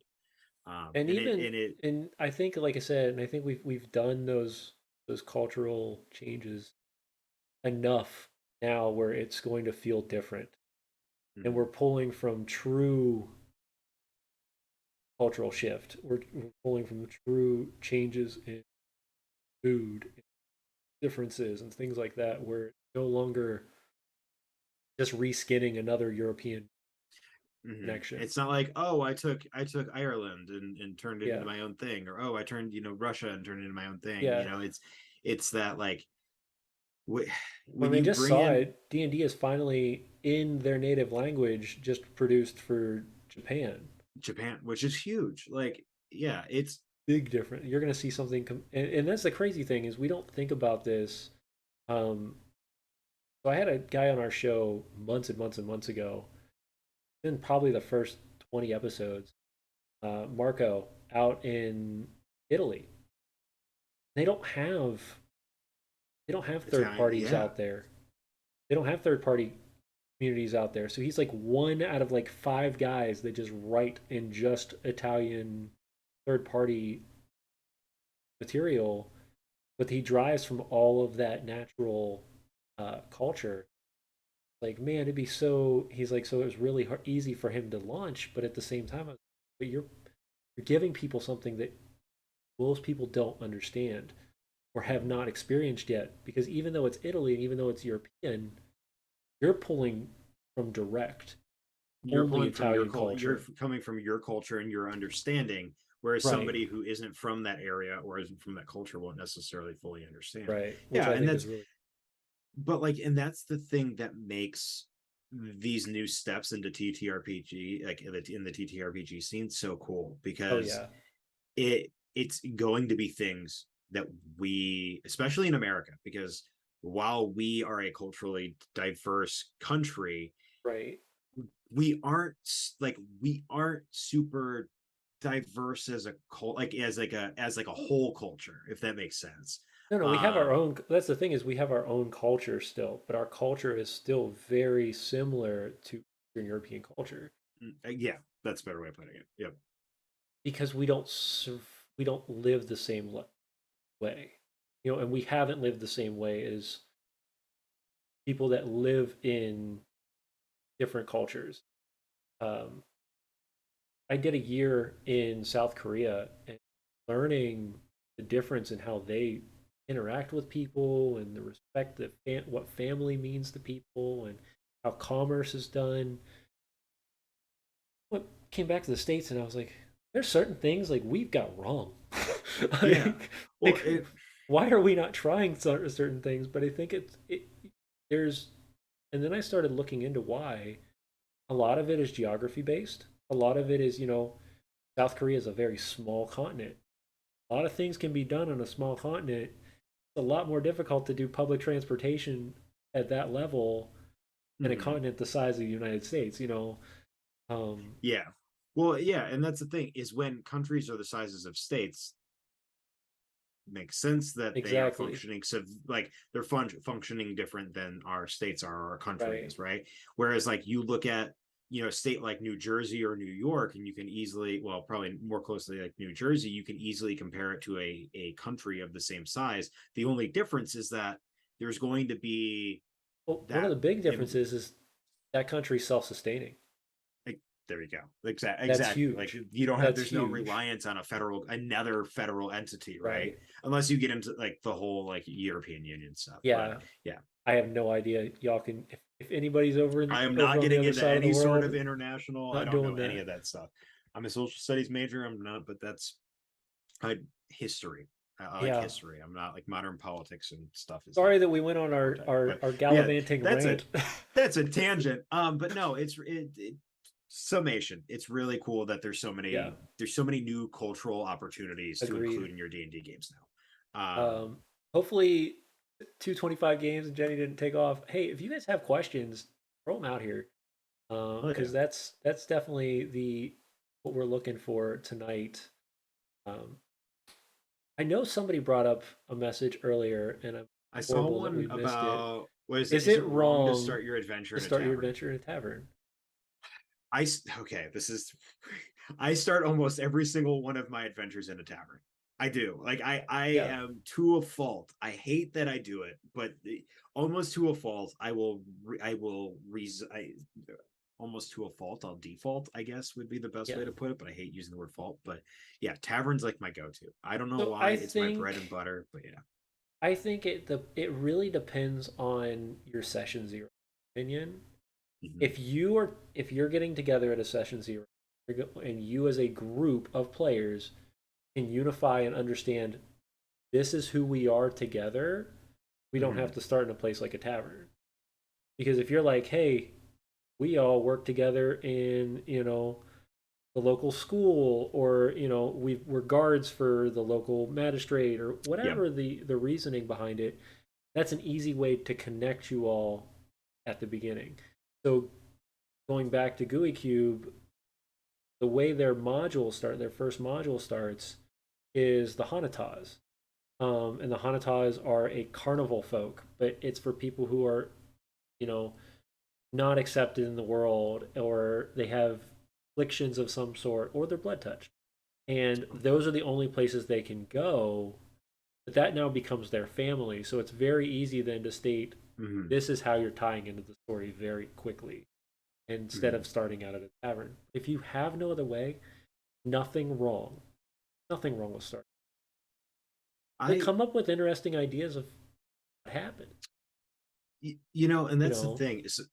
And And it even and it and I think, like I said, and I think we've done those cultural changes enough now where it's going to feel different. And we're Mhm. pulling from true cultural shift. We're pulling from true changes in food, differences, and things like that, where it's no longer just reskinning another European connection. It's not like, oh, I took Ireland and turned it into Yeah, my own thing, or oh, I turned Russia and turned it into my own thing. yeah. It's that like I when mean, you just bring saw in it. D&D is finally in their native language, just produced for Japan. Japan, which is huge. Like, yeah, it's Big difference. You're going to see something, and that's the crazy thing is we don't think about this. Um, so I had a guy on our show months and months and months ago, in probably the first 20 episodes, Marco out in Italy. They don't have they don't have third Italian. parties Yeah. out there. They don't have third party communities out there. So he's like one out of like five guys that just write in just Italian third party material, but he drives from all of that natural culture. Like, man, it'd be so. He's like, so it was really easy for him to launch, but at the same time, but you're giving people something that most people don't understand or have Mhm. not experienced yet. Because even though it's Italy and even though it's European, you're pulling from direct You're only pulling from your Italian culture. You're culture. coming from your culture and your understanding, whereas Right, somebody who isn't from that area or isn't from that culture won't necessarily fully understand. right. Which Yeah, I and think is that's really but like and that's the thing that makes these new steps into TTRPG, like in the TTRPG scene, so cool oh because yeah. it's going to be things that we, especially in America, because while we are a culturally diverse country, Right. we aren't super diverse as a like as a whole culture, if that makes sense. No, no, we have our um own. That's the thing is we have our own culture still, but our culture is still very similar to Eastern European culture yeah, that's a better way of putting it. Yep. because we don't live the same way, and we haven't lived the same way as people that live in different cultures. Um, I did a year in South Korea and learning the difference in how they interact with people and the respect that what family means to people and how commerce is done. What came back to the states and I was like, there's certain things like we've got wrong. Yeah. like, Well, like, why are we not trying certain things? But I think there's, and then I started looking into why. A lot of it is geography based. A lot of it is, South Korea is a very small continent. A lot of things can be done on a small continent. It's a lot more difficult to do public transportation at that level in a mhm. continent the size of the United States, Um, Yeah. Well, yeah, and that's the thing is when countries are the sizes of states, makes sense that they are exactly. functioning, so like functioning different than our states are or our country Right. is, right? Whereas like you look at state like New Jersey or New York, and you can easily, well, probably more closely like New Jersey, you can easily compare it to a country of the same size. The only difference is that there's going to be Well, one of that the big in differences is that country's self-sustaining. like, there you go. Exactly. That's Exactly. Like huge. you don't have, That's there's no huge. reliance on another federal entity, right? Right. Unless you get into like the whole like European Union stuff. But Yeah. yeah, I have no idea. Y'all can, if anybody's I am not over on the getting other into side of the any sort world, of international. I not don't doing know any that. of that stuff. I'm a social studies major. I'm not, but that's I history. I like Yeah. history. I'm not like modern politics and stuff is not Sorry that my we went on forte. But our yeah, gallivanting that's a rant. that's a tangent. But no, summation. It's really cool that Yeah. there's so many new cultural opportunities to Agreed. include in your D&D games now. Um, Hopefully, 225 games and Jenny didn't take off. Hey, if you guys have questions, throw them out here. Oh yeah. Because that's definitely the what we're looking for tonight. Um, I know somebody brought up a message earlier, and I'm I saw horrible that one we missed it. about what is it? Is Is it it wrong to wrong start your adventure to in a start your tavern? adventure in a tavern? Okay, this is I start almost every single one of my adventures in a tavern. I do. Like I Yeah, am to a fault. I hate that I do it, but almost to a fault, almost to a fault, I'll default, I guess would be the best yeah. way to put it, but I hate using the word fault. But yeah, taverns like my go-to. I don't know So why, it's my bread and butter, but yeah. I think it really depends on your session zero opinion. Mhm. If you're getting together at a session zero, and you as a group of players can unify and understand this is who we are together, we don't have Mhm. to start in a place like a tavern. Because if you're like, hey, we all work together in, the local school, or, we're guards for the local magistrate, or Yeah. whatever the reasoning behind it, that's an easy way to connect you all at the beginning. So going back to GUI Cube, the way their first module starts is the Hanatas. And the Hanatas are a carnival folk, but it's for people who are, you know, not accepted in the world, or they have afflictions of some sort, or they're blood touched. And those are the only places they can go. But that now becomes their family. So it's very easy then to state Mhm. this is how you're tying into the story very quickly instead Mhm. of starting out at a tavern. If you have no other way, nothing wrong. Nothing wrong with starting. They I come up with interesting ideas of what happened. and You that's the know, thing. So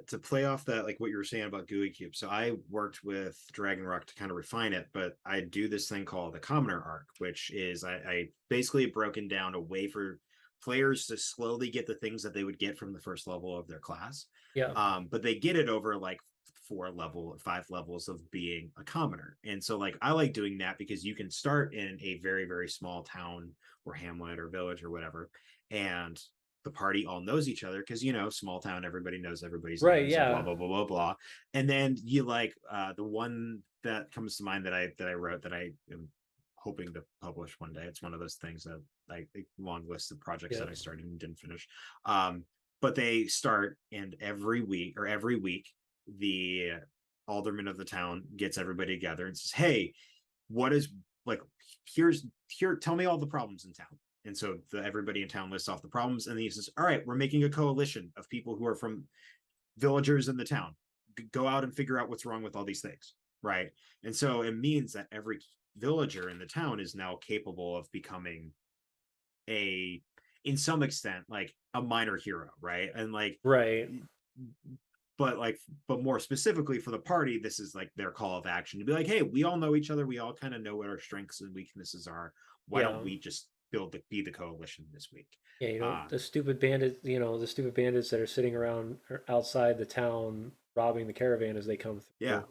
to play off that, like what you were saying about GUI Cube. So I worked with Dragon Rock to kind of refine it, but I do this thing called the Commoner arc, which is I basically broken down a way for players to slowly get the things that they would get from the first level of their class. yeah, But they get it over like 5 levels of being a commoner. And so like I like doing that because you can start in a very, very small town or hamlet or village or whatever. And the party all knows each other because small town, everybody knows everybody's right, names and blah yeah, blah blah blah blah. And then you like the one that comes to mind that I wrote that I am hoping to publish one day. It's one of those things that like a long list of projects yeah, that I started and didn't finish. But they start, and every week the alderman of the town gets everybody together and says, hey, what is like here tell me all the problems in town. And so everybody in town lists off the problems, and then he says, all right, we're making a coalition of people who are from villagers in the town. Go out and figure out what's wrong with all these things, right? And so it means that every villager in the town is now capable of becoming a in some extent like a minor hero, right? And like right, but but more specifically for the party, this is like their call of action to be like, hey, we all know each other, we all kind of know what our strengths and weaknesses are. Why yeah, don't we just be the coalition this week? yeah. uh The stupid bandits that are sitting around or outside the town robbing the caravan as they come yeah. through.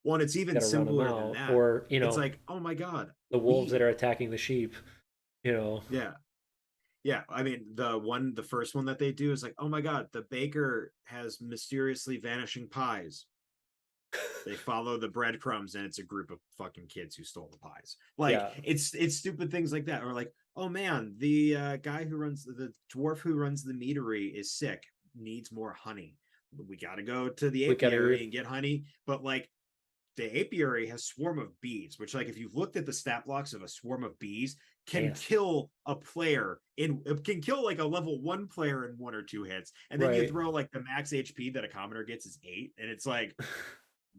Well, it's Got even to run them simpler than out, that. or It's like, oh my god, the wolves that we are attacking the sheep. You know, yeah. Yeah, I mean the first one that they do is like, oh my god, the baker has mysteriously vanishing pies. They follow the breadcrumbs, and it's a group of fucking kids who stole the pies. Like yeah, it's stupid things like that. Or like, oh man, the guy who runs the dwarf who runs the meadery is sick, needs more honey. we got to go to the We gotta. apiary and get honey. But like the apiary has swarm of bees, which like if you've looked at the stat blocks of a swarm of bees, can Nasty. kill a player in it can kill like a level 1 player in 1 or 2 hits. And then you Right. throw like the max HP that a commoner gets is 8. And it's like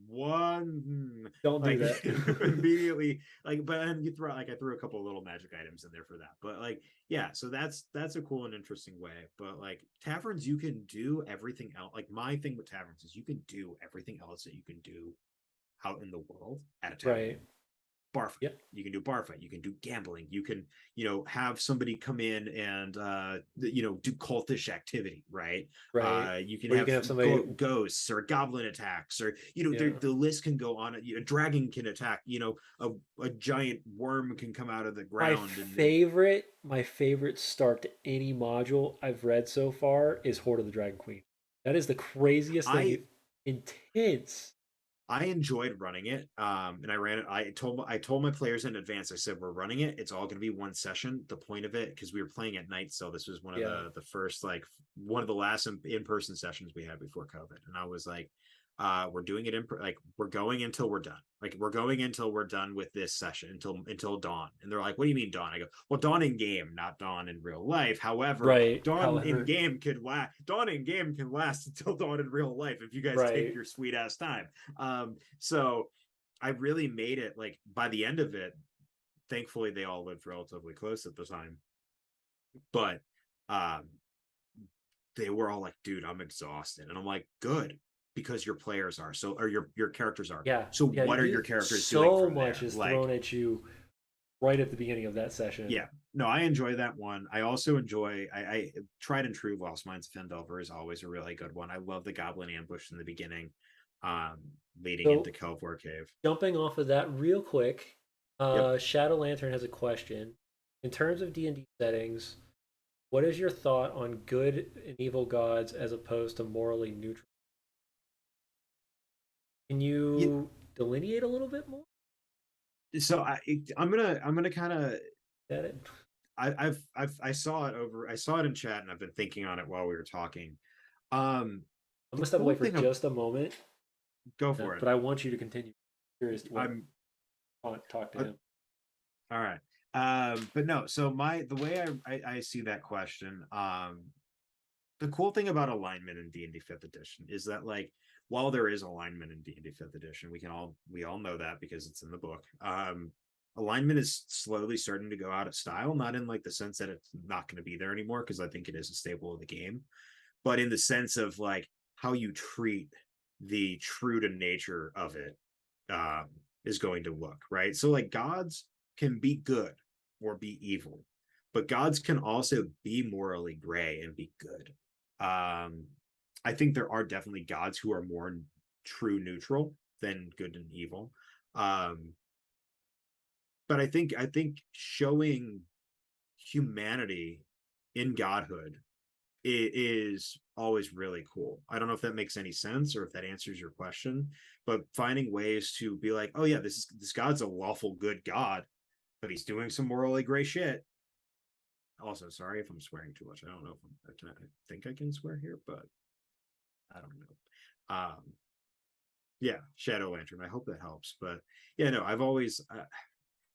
one Don't do like that. immediately like but then you throw like I threw a couple of little magic items in there for that. But like yeah, so that's a cool and interesting way. But like taverns, you can do everything else. Like my thing with taverns is you can do everything else that you can do out in the world at a tavern. Right. Bar fight. Yep. You can do bar fight. You can do gambling. You can, have somebody come in and do cultish activity, right? Right. You can Or you have can have somebody. ghosts or goblin attacks, or Yeah. the list can go on. A dragon can attack. A giant worm can come out of the My ground and favorite, my favorite start to any module I've read so far is Horde of the Dragon Queen. That is the craziest thing. I It's intense. I enjoyed running it. And I ran it. I told my players in advance. I said we're running it. It's all going to be one session. The point of it, because we were playing at night, so this was one of Yeah. the first like one of the last in-person sessions we had before COVID. And I was like, we're doing it like we're going until we're done. Like we're going until we're done with this session until dawn. And they're like, what do you mean dawn? I go, well, dawn in game, not dawn in real life. However, Right. However, dawn in game can last until dawn in real life if you guys take right. your sweet ass time. So I really made it like by the end of it, thankfully they all lived relatively close at the time. But um they were all like, dude, I'm exhausted. And I'm like, good, because your players are so or your characters are. Yeah. So Yeah. what are your characters doing So from much there? is Like, thrown at you right at the beginning of that session. yeah. No, I enjoy that one. I also enjoy I tried and true Lost Mines of Fendelver is always a really good one. I love the goblin ambush in the beginning, um, leading into So Kelvor Cave. jumping off of that real quick, Yep. Shadow Lantern has a question. In terms of D&D settings, what is your thought on good and evil gods as opposed to morally neutral? Can Yeah, you delineate a little bit more? so I'm gonna kind of At it? I saw it in chat and I've been thinking on it while we were talking. Um, I'm the gonna step away cool for thing of just a moment, go for it. but I want you to continue. Curious what I'm talk to uh, him. all right. But no, so the way I see that question, the cool thing about alignment in D&D 5th edition is that like while there is alignment in D&D 5th edition, we all know that because it's in the book. Alignment is slowly starting to go out of style, not in like the sense that it's not going to be there anymore, because I think it is a staple of the game, but in the sense of like how you treat the true to nature of it, um, is going to look, right? So like gods can be good or be evil, but gods can also be morally gray and be good. Um, I think there are definitely gods who are more true neutral than good and evil. Um, but I think showing humanity in godhood is always really cool. I don't know if that makes any sense or if that answers your question, but finding ways to be like, oh yeah, this god's a lawful good god, but he's doing some morally gray shit. Also, sorry if I'm swearing too much. I don't know if I think I can swear here, but I don't know. Yeah, Shadow Lantern. I hope that helps. But yeah, no, I've always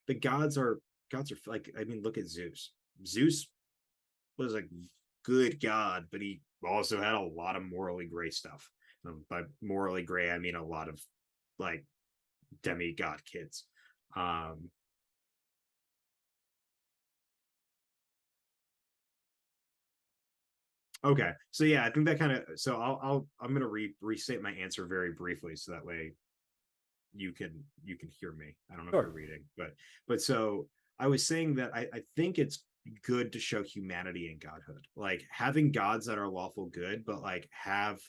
the gods are like, I mean, look at Zeus. Zeus was a good god, but he also had a lot of morally gray stuff. By morally gray, I mean a lot of like demigod kids. Um, okay, so yeah, I think that kind of. So I'm gonna restate my answer very briefly, so that way you can hear me. I don't know if you're Sure. reading, but so I was saying that I think it's good to show humanity in godhood, like having gods that are lawful good, but like have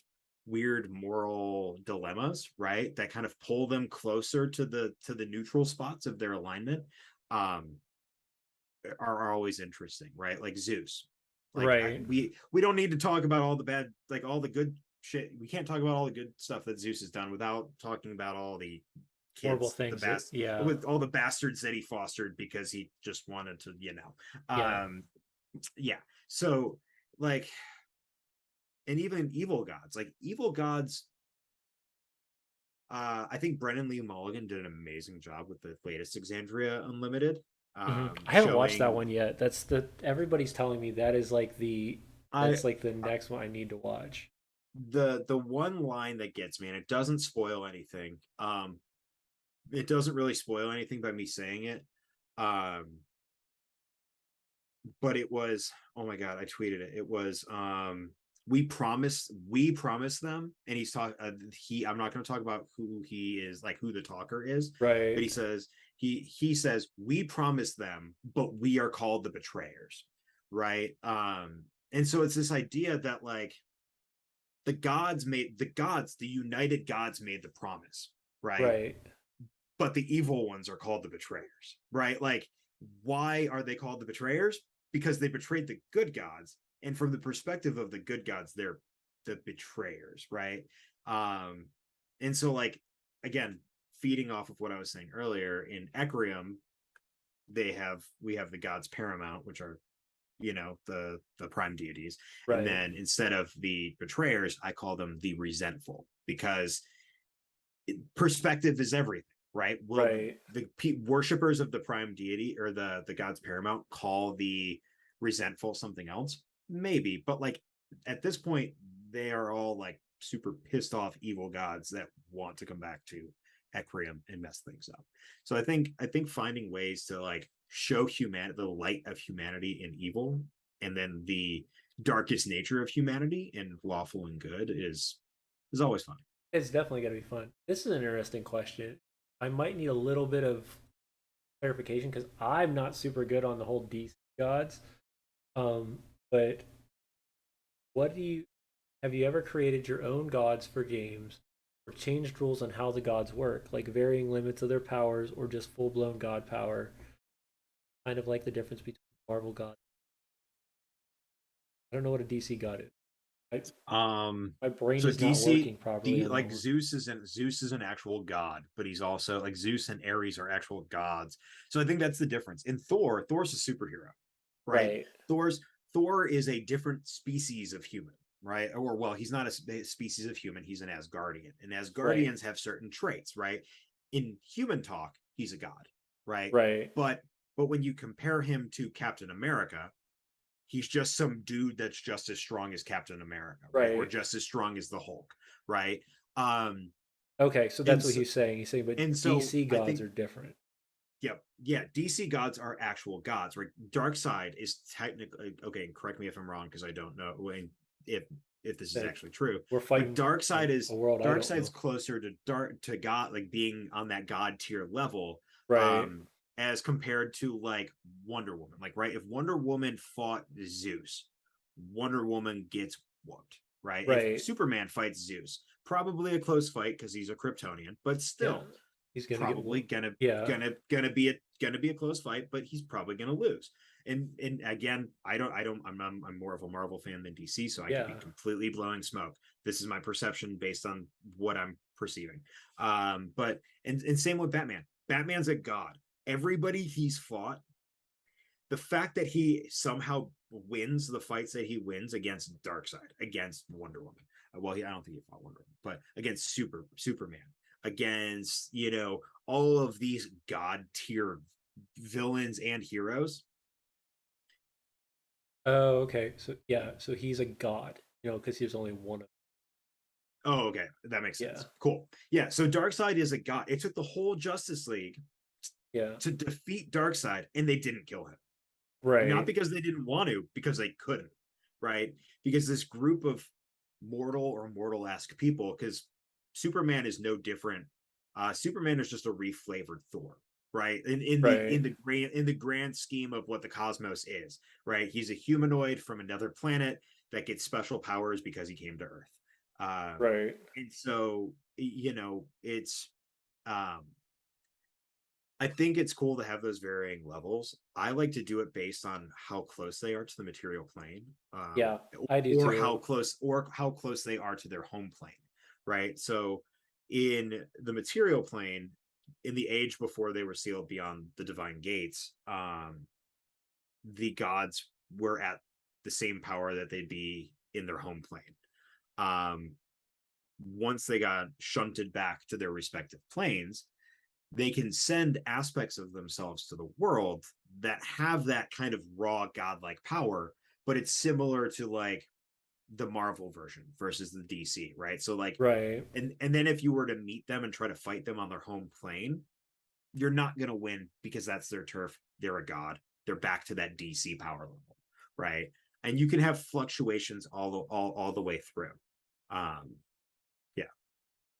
weird moral dilemmas, right? That kind of pull them closer to the neutral spots of their alignment. Um, are always interesting, right? Like Zeus. Like Right. we don't need to talk about all the bad, like all the good shit. We can't talk about all the good stuff that Zeus has done without talking about all the Horrible kids, things. Yeah. with all the bastards that he fostered because he just wanted to, Yeah. yeah. So like and even evil gods. Like evil gods, I think Brennan Lee Mulligan did an amazing job with the latest Exandria Unlimited, I haven't watched that showing one yet. That's the everybody's telling me that is like the I that's like the next one I need to watch. the one line that gets me, and it doesn't spoil anything. It doesn't really spoil anything by me saying it. Um, but it was, oh my god, I tweeted it. It was we promised them, and he's talking I'm not going to talk about who he is, like who the talker is, but Right, he says we promised them, but we are called the betrayers, right? And so it's this idea that like the united gods made the promise, right? right, But the evil ones are called the betrayers, right? Like, why are they called the betrayers? Because they betrayed the good gods, and from the perspective of the good gods, they're the betrayers, right? Um, and so, like, again, feeding off of what I was saying earlier, in Ecrium, we have the gods paramount, which are the prime deities, and right, then instead of the betrayers, I call them the resentful, because perspective is everything, right? Will right. the worshippers of the prime deity or the gods paramount call the resentful something else? Maybe, but like at this point, they are all like super pissed off evil gods that want to come back to Ecrium and mess things up. So I think finding ways to like show humanity, the light of humanity in evil, and then the darkest nature of humanity in lawful and good is always fun. It's definitely gonna be fun. This is an interesting question. I might need a little bit of clarification because I'm not super good on the whole DC gods. But what do you have you ever created your own gods for games or changed rules on how the gods work, like varying limits of their powers or just full blown god power? Kind of like the difference between Marvel gods. I don't know what a DC god is. I, my brain So is not DC, working properly D on that like one. Zeus is an actual god, but he's also like Zeus and Ares are actual gods. So I think that's the difference. In Thor's a superhero, right? Right, Thor's Thor is a different species of human, right? Or well, he's not a species of human, he's an Asgardian. And right, Asgardians have certain traits, right? In human talk, he's a god, right? right, But when you compare him to Captain America, he's just some dude that's just as strong as Captain America, right? Or right. just as strong as the Hulk, right? Um, Okay, so and that's what so, he's saying. He's saying, but so DC I gods think, are different. yeah, DC gods are actual gods, right? Darkseid is technically okay. Correct me if I'm wrong, because I don't know if if this is That actually true. we're But fighting a world I don't Darkseid's know. closer to God, like being on that god tier level, Right, um, as compared to like Wonder Woman. Like, right, if Wonder Woman fought Zeus, Wonder Woman gets whooped, right? If right. Superman fights Zeus, probably a close fight because he's a Kryptonian, but Yeah, still he's gonna get probably one. Yeah, gonna be a close fight, but he's probably gonna lose. And again, I'm more of a Marvel fan than DC, so I could be yeah. completely blowing smoke. This is my perception based on what I'm perceiving. But and same with Batman. Batman's a god. Everybody he's fought, the fact that he somehow wins the fights that he wins against Darkseid, against Wonder Woman. Well, I don't think he fought Wonder Woman, but against Superman, against all of these god tier villains and heroes. Oh, okay. So yeah, so he's a god, because he was only one of. Oh, okay, that makes Yeah, sense. Cool. Yeah, so Darkseid is a god. It took the whole Justice League yeah. to defeat Darkseid, and they didn't kill him. Not Right, because they didn't want to, because they couldn't, right? Because this group of mortal or mortal-esque people, because Superman is no different. Superman is just a reflavored Thor, right? right, In the grand scheme of what the cosmos is, right? He's a humanoid from another planet that gets special powers because he came to Earth. right. And so it's um I think it's cool to have those varying levels. I like to do it based on how close they are to the material plane, Yeah, I do too. or how close they are to their home plane, right? So, in the material plane, in the age before they were sealed beyond the divine gates, the gods were at the same power that they'd be in their home plane. um once they got shunted back to their respective planes, they can send aspects of themselves to the world that have that kind of raw godlike power, but it's similar to like the Marvel version versus the DC, right? So like, Right. and then if you were to meet them and try to fight them on their home plane, you're not going to win because that's their turf. They're a god. They're back to that DC power level, right? And you can have fluctuations all the way through. Um, yeah.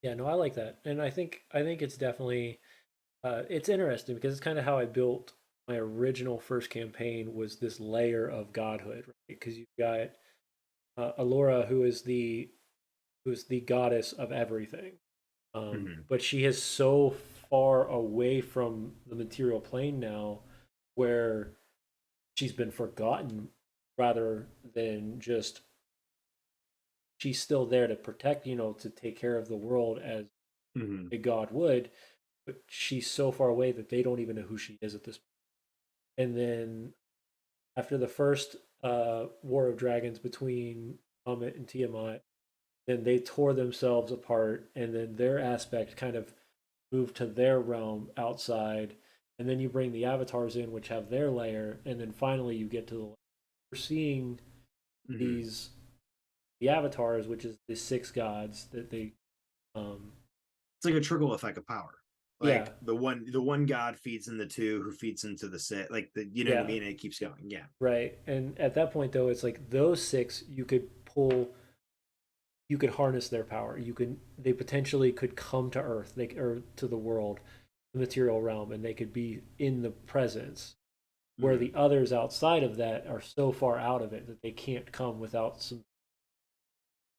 Yeah, no, I like that. And I think it's definitely it's interesting because it's kind of how I built my original first campaign was this layer of godhood, right? Because you've got Alora, who is the goddess of everything, Mm-hmm. but she is so far away from the material plane now, where she's been forgotten rather than just she's still there to protect, to take care of the world as Mm-hmm. a god would, but she's so far away that they don't even know who she is at this point. And then after the first War of Dragons between Amit and Tiamat, then they tore themselves apart, and then their aspect kind of moved to their realm outside. And then you bring the avatars in, which have their layer, and then finally you get to the. We're seeing Mm-hmm. these the avatars, which is the six gods that they. It's like a trickle effect of power. Yeah, Like the one god feeds in the two, who feeds into the set. Like the you know what I yeah, mean. And it keeps going. Yeah. right. And at that point, though, it's like those six you could pull, you could harness their power. They potentially could come to Earth, or to the world, the material realm, and they could be in the presence. Where Mm-hmm. the others outside of that are so far out of it that they can't come without some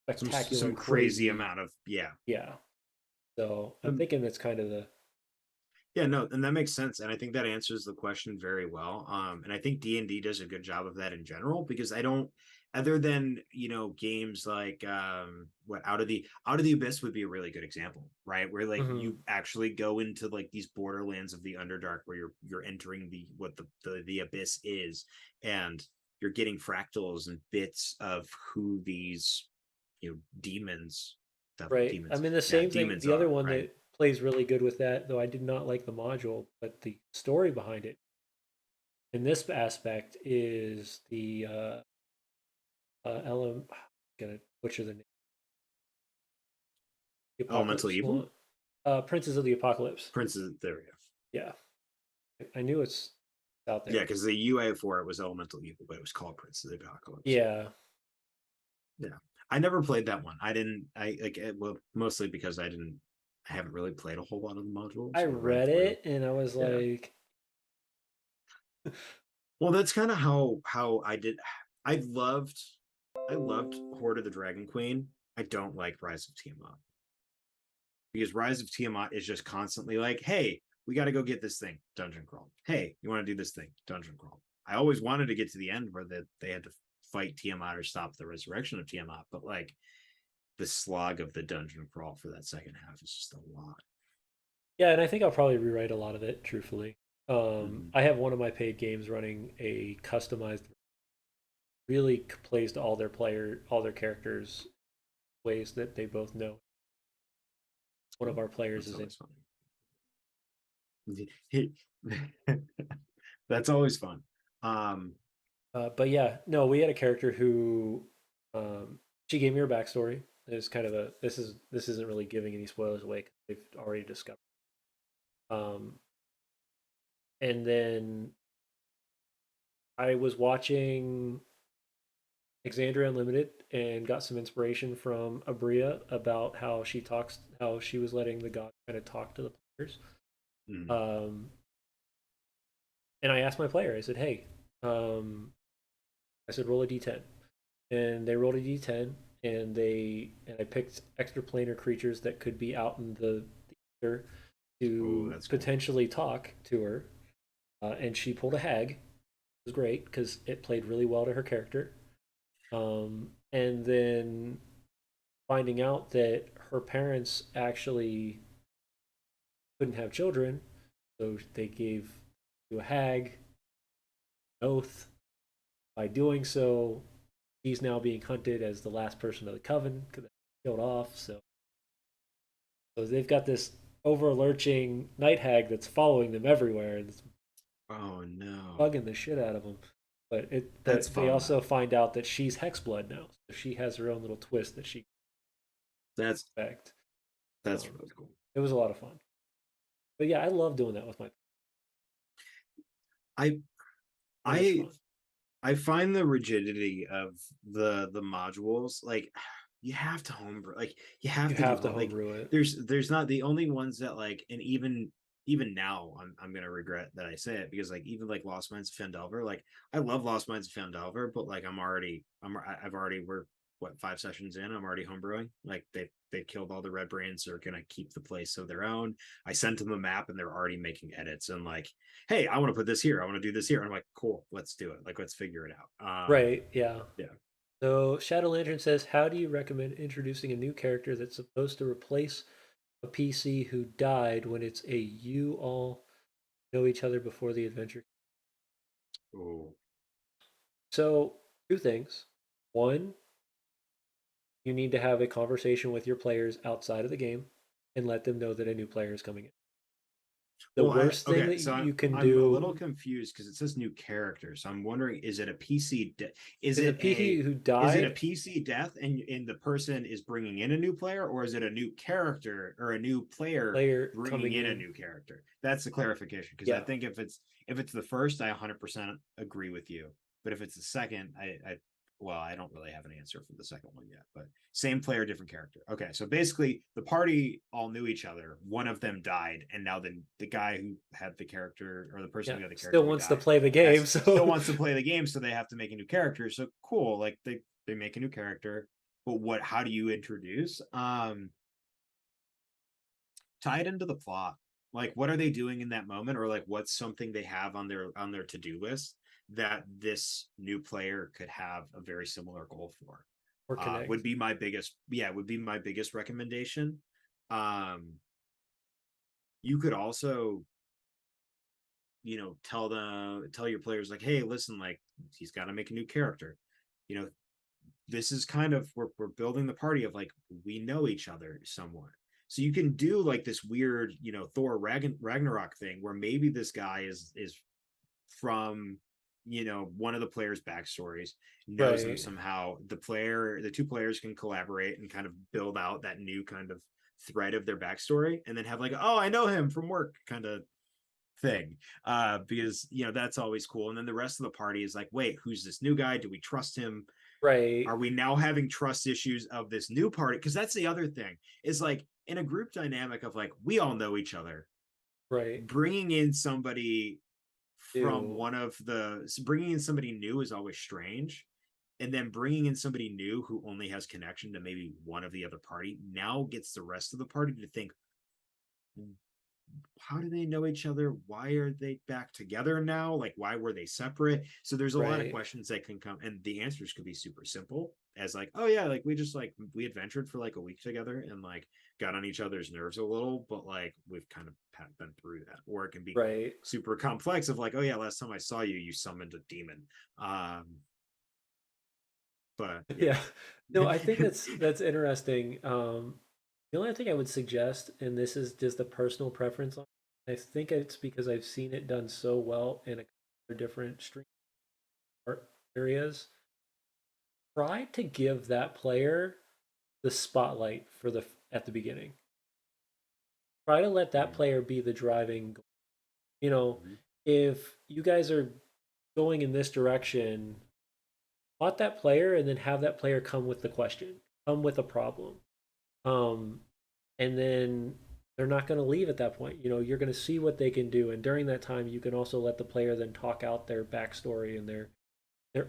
spectacular, Some crazy crazy. amount of yeah. Yeah. So I'm Um, thinking that's kind of the. Yeah, no, and that makes sense, and I think that answers the question very well. And I think D&D does a good job of that in general because I don't, other than games like what Out of the Abyss would be a really good example, right? Where like Mhm. you actually go into like these borderlands of the Underdark, where you're entering the what the abyss is, and you're getting fractals and bits of who these demons, definitely Right. I demons, mean, the yeah, same thing. demons The other are one right. that plays really good with that, though I did not like the module, but the story behind it in this aspect is the Ellen. Gonna butcher the name. The Elemental Apocalypse Evil. one. Princes of the Apocalypse. Prince's there we go. Yeah, I knew it's out Yeah, there. because the UA for it was Elemental Evil, but it was called Prince of the Apocalypse. Yeah, Yeah, I never played that one. I didn't. I like it, well, mostly because I didn't. I haven't really played a whole lot of the modules. I I read read through. it and I was Yeah. like, Well, that's kind of how I did. I loved I loved Horde of the Dragon Queen. I don't like Rise of Tiamat because Rise of Tiamat is just constantly like, hey, we got to go get this thing, dungeon crawl. Hey, you want to do this thing, dungeon crawl. I always wanted to get to the end where they had to fight Tiamat or stop the resurrection of Tiamat, but like the slog of the dungeon crawl for that second half is just a lot. yeah, and I think I'll probably rewrite a lot of it, truthfully. Mm-hmm. I have one of my paid games running a customized, really plays to all their characters, ways that they both know. One of Cool. our players That's is in. always fun. That's always fun. Um, But yeah, no, we had a character who, um, she gave me her backstory. It's kind of a this isn't really giving any spoilers away 'cause they've already discovered. Um, and then I was watching Exandria Unlimited and got some inspiration from Abria about how she was letting the gods kind of talk to the players. mm, Um, and I asked my player, I said, "Hey, um, I said roll a d10," and they rolled a d10, and I picked extra planar creatures that could be out in the ether oh, to that's cool. potentially talk to her, and she pulled a hag. It was great because it played really well to her character. And then finding out that her parents actually couldn't have children, so they gave to a hag an oath. By doing so, she's now being hunted as the last person of the coven because they killed off. So they've got this overlurching night hag that's following them everywhere and it's Oh no. bugging the shit out of them. That's But they fun also though. find out that she's Hexblood now, so she has her own little twist that she That's can expect. that's Um, really cool. it was a lot of fun. But yeah, I love doing that with my. I So much I fun. I find the rigidity of the modules like you have to homebrew like you have You to do have to home like homebrew it. there's not the only ones that like and even now I'm gonna regret that I say it because like even like Lost Mines of Fandelver like I love Lost Mines of Fandelver but like I've already we're what 5 sessions in I'm already homebrewing like they've killed all the red brains they're gonna keep the place of their own. I sent them the map and they're already making edits and like hey, I want to put this here. I want to do this here. And I'm like, cool, let's do it. Like, let's figure it out. Right, yeah. Yeah. So Shadow Lantern says, how do you recommend introducing a new character that's supposed to replace a PC who died when it's a you all know each other before the adventure? Oh, So two things. One, you need to have a conversation with your players outside of the game and let them know that a new player is coming in. The well, I worst thing okay. that So you can I'm a little do confused because it says new character. So I'm wondering, is it a PC? Is is a it PC who a died PC death and the person is bringing in a new player, or is it a new character or a new player player bringing coming in a in. new character? That's the clarification because I Yeah, think if it's the first, I 100% agree with you. But if it's the second, I well, I don't really have an answer for the second one yet. But same player, different character. Okay, so basically the party all knew each other. One of them died, and now the guy who had the character or the person yeah. who had the Still character who wants to died play the game, has still so wants to play the game, so they have to make a new character. So cool, like they make a new character, but what? How do you introduce? Tie it into the plot. Like, what are they doing in that moment, or like what's something they have on their to do list that this new player could have a very similar goal for? or Would connect. be my biggest would be my biggest recommendation. um you could also tell your players like hey listen like he's got to make a new character. you know this is kind of we're building the party of like we know each other somewhat, so you can do like this weird Thor Ragnarok thing where maybe this guy is from one of the players backstories, knows them Right, somehow. The two players can collaborate and kind of build out that new kind of thread of their backstory and then have like oh I know him from work kind of thing. Because that's always cool, and then the rest of the party is like wait, who's this new guy? Do we trust him? right, Are we now having trust issues of this new party? Because that's the other thing is like in a group dynamic of like we all know each other, right. bringing in somebody from Do bringing in somebody new is always strange, and then bringing in somebody new who only has connection to maybe one of the other party now gets the rest of the party to think how do they know each other? Why are they back together now? Like, why were they separate? So there's a lot of right, questions that can come, and the answers could be super simple, as like, oh yeah, like we just like we adventured for like a week together and like got on each other's nerves a little, but like we've kind of been through that. Or it can be right. super complex of like, oh yeah, last time I saw you, you summoned a demon. Um, but Yeah. No, I think yeah. that's interesting. The only thing I would suggest, and this is just a personal preference, I think it's because I've seen it done so well in a couple of different stream art areas. Try to give that player the spotlight for the at the beginning. Try to let that player be the driving. You know, Mhm. if you guys are going in this direction, spot that player and then have that player come with the question, come with a problem. Um, and then they're not going to leave at that point. You know, you're going to see what they can do, and during that time, you can also let the player then talk out their backstory and their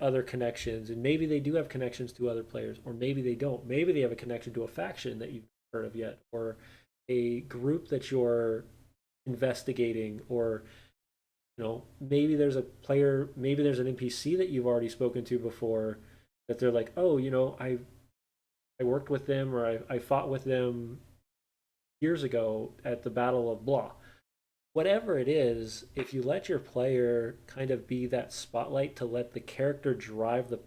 other connections, and maybe they do have connections to other players, or maybe they don't. Maybe they have a connection to a faction that you've heard of yet, or a group that you're investigating, or maybe there's a player, maybe there's an NPC that you've already spoken to before that they're like, oh, I worked with them or I fought with them years ago at the Battle of Blah. Whatever it is, if you let your player kind of be that spotlight to let the character drive the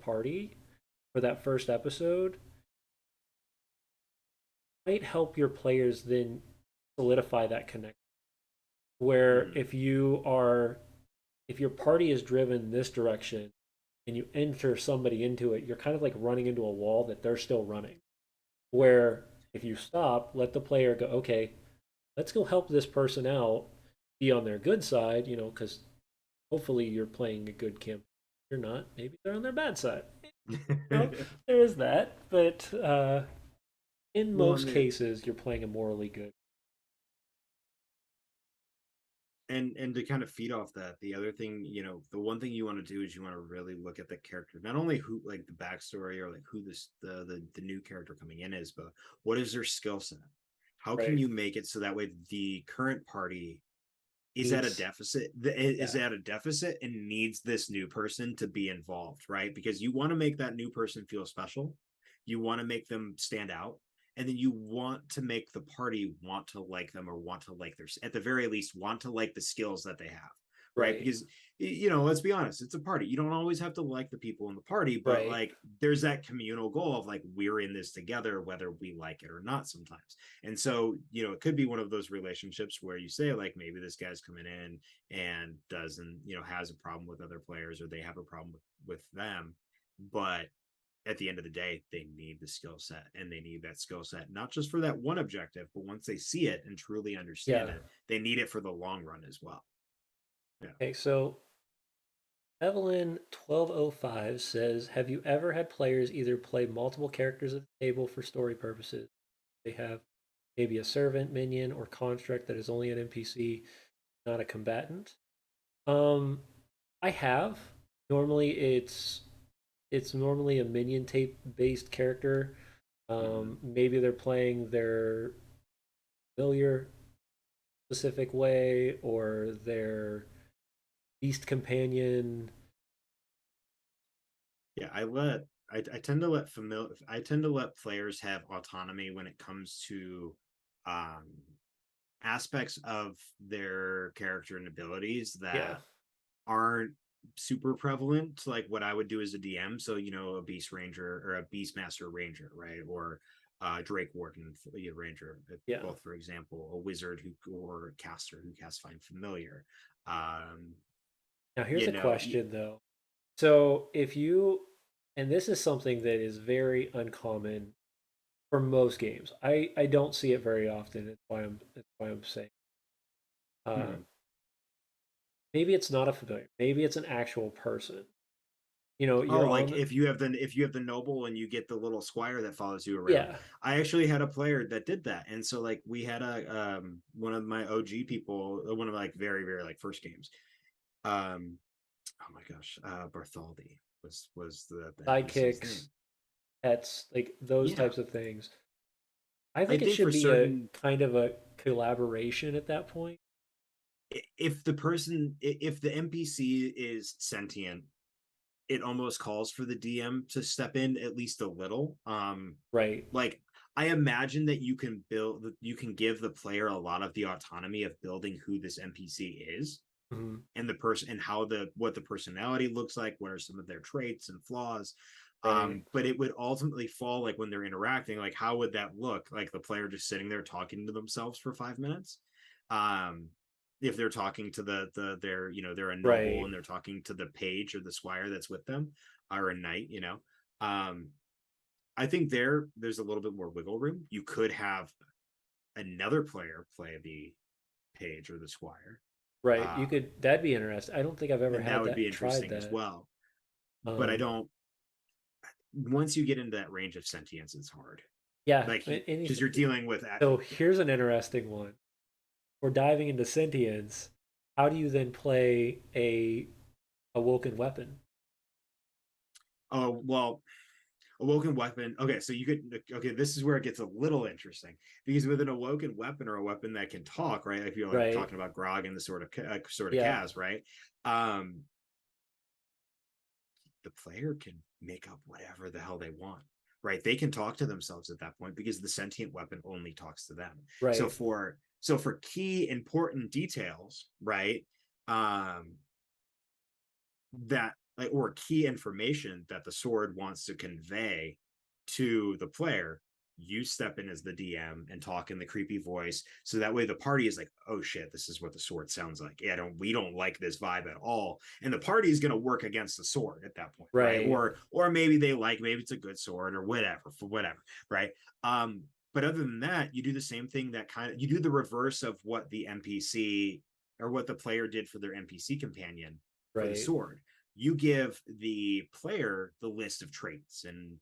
party, for that first episode might help your players then solidify that connection. Where Mm. if your party is driven this direction and you enter somebody into it, you're kind of like running into a wall that they're still running. Where if you stop, let the player go, okay, let's go help this person out, be on their good side, because hopefully you're playing a good campaign. If you're not, maybe they're on their bad side. know, there is that, but in Well, most cases, you're playing a morally good. and to kind of feed off that, the other thing, the one thing you want to do is you want to really look at the character, not only who, like, the backstory, or like who the new character coming in is, but what is their skill set. How can Right. you make it so that way the current party is at a Needs, deficit, is yeah, at a deficit and needs this new person to be involved, right? Because you want to make that new person feel special, you want to make them stand out, and then you want to make the party want to like them, or want to like their, at the very least, want to like the skills that they have, right? right, Because, let's be honest, it's a party. You don't always have to like the people in the party, but right. like there's that communal goal of like, we're in this together whether we like it or not sometimes. And so, it could be one of those relationships where you say, like, maybe this guy's coming in and doesn't, has a problem with other players, or they have a problem with them. But at the end of the day, they need the skill set, and they need that skill set, not just for that one objective, but once they see it and truly understand Yeah. it, they need it for the long run as well. Yeah. Okay, so Evelyn 1205 says, have you ever had players either play multiple characters at the table for story purposes? They have maybe a servant, minion, or construct that is only an NPC, not a combatant. Um, I have. Normally, it's normally a minion tape based character. Mm-hmm. Maybe they're playing their familiar specific way or their beast companion. Yeah, I tend to let players have autonomy when it comes to um aspects of their character and abilities Yeah, that aren't super prevalent, like what I would do as a DM. So, a beast ranger or a beast master ranger, right? Or Drake Warden ranger, yeah. both, for example, a wizard who, or a caster who casts find familiar. Um, Now here's you a know, question though. So if you, and this is something that is very uncommon for most games. I don't see it very often. That's why I'm saying. Uh, mhm. maybe it's not a familiar. Maybe it's an actual person. Oh, You're like on. if you have the noble and you get the little squire that follows you around. Yeah, I actually had a player that did that, and so like we had a one of my OG people, one of my like very very like first games. Oh my gosh, Bartholdi was the NPC's name. sidekicks, pets, like those Yeah, types of things. I I think it think for should be a certain, kind of a collaboration at that point. if the NPC is sentient, it almost calls for the DM to step in at least a little. Right. Like, I imagine that you can give the player a lot of the autonomy of building who this NPC is, Mhm. and the person, and how the what the personality looks like, what are some of their traits and flaws. Right. But it would ultimately fall, like, when they're interacting, like, how would that look, like the player just sitting there talking to themselves for 5 minutes. um if they're talking to they're, they're a noble Right. and they're talking to the page or the squire that's with them, or a knight. um I think there's a little bit more wiggle room. You could have another player play the page or the squire, Right. You um could. That'd be interesting. I don't think I've ever and that had would be that. Tried interesting as that. well. But I Um. don't. Once you get into that range of sentience, it's hard. Yeah. Like, because Anything. you're dealing with So here's an interesting one. We're diving into sentience. How do you then play a awoken weapon? oh well, awoken weapon. Okay, so you could, okay, this is where it gets a little interesting, because with an awoken weapon, or a weapon that can talk, right? If you're like Right. talking about Grog and the sort of Yeah. Kaz, right? Um, the player can make up whatever the hell they want, right? They can talk to themselves at that point, because the sentient weapon only talks to them. So Right. for key important details, right? Um, that like, or key information that the sword wants to convey to the player, you step in as the DM and talk in the creepy voice. So that way the party is like, oh shit, this is what the sword sounds like. Yeah, we don't like this vibe at all. And the party is going to work against the sword at that point, right? Right. Or maybe they like, maybe it's a good sword or whatever, for whatever, right? But other than that, you do the same thing that you do the reverse of what the NPC or what the player did for their NPC companion for the Right. sword. You give the player the list of traits and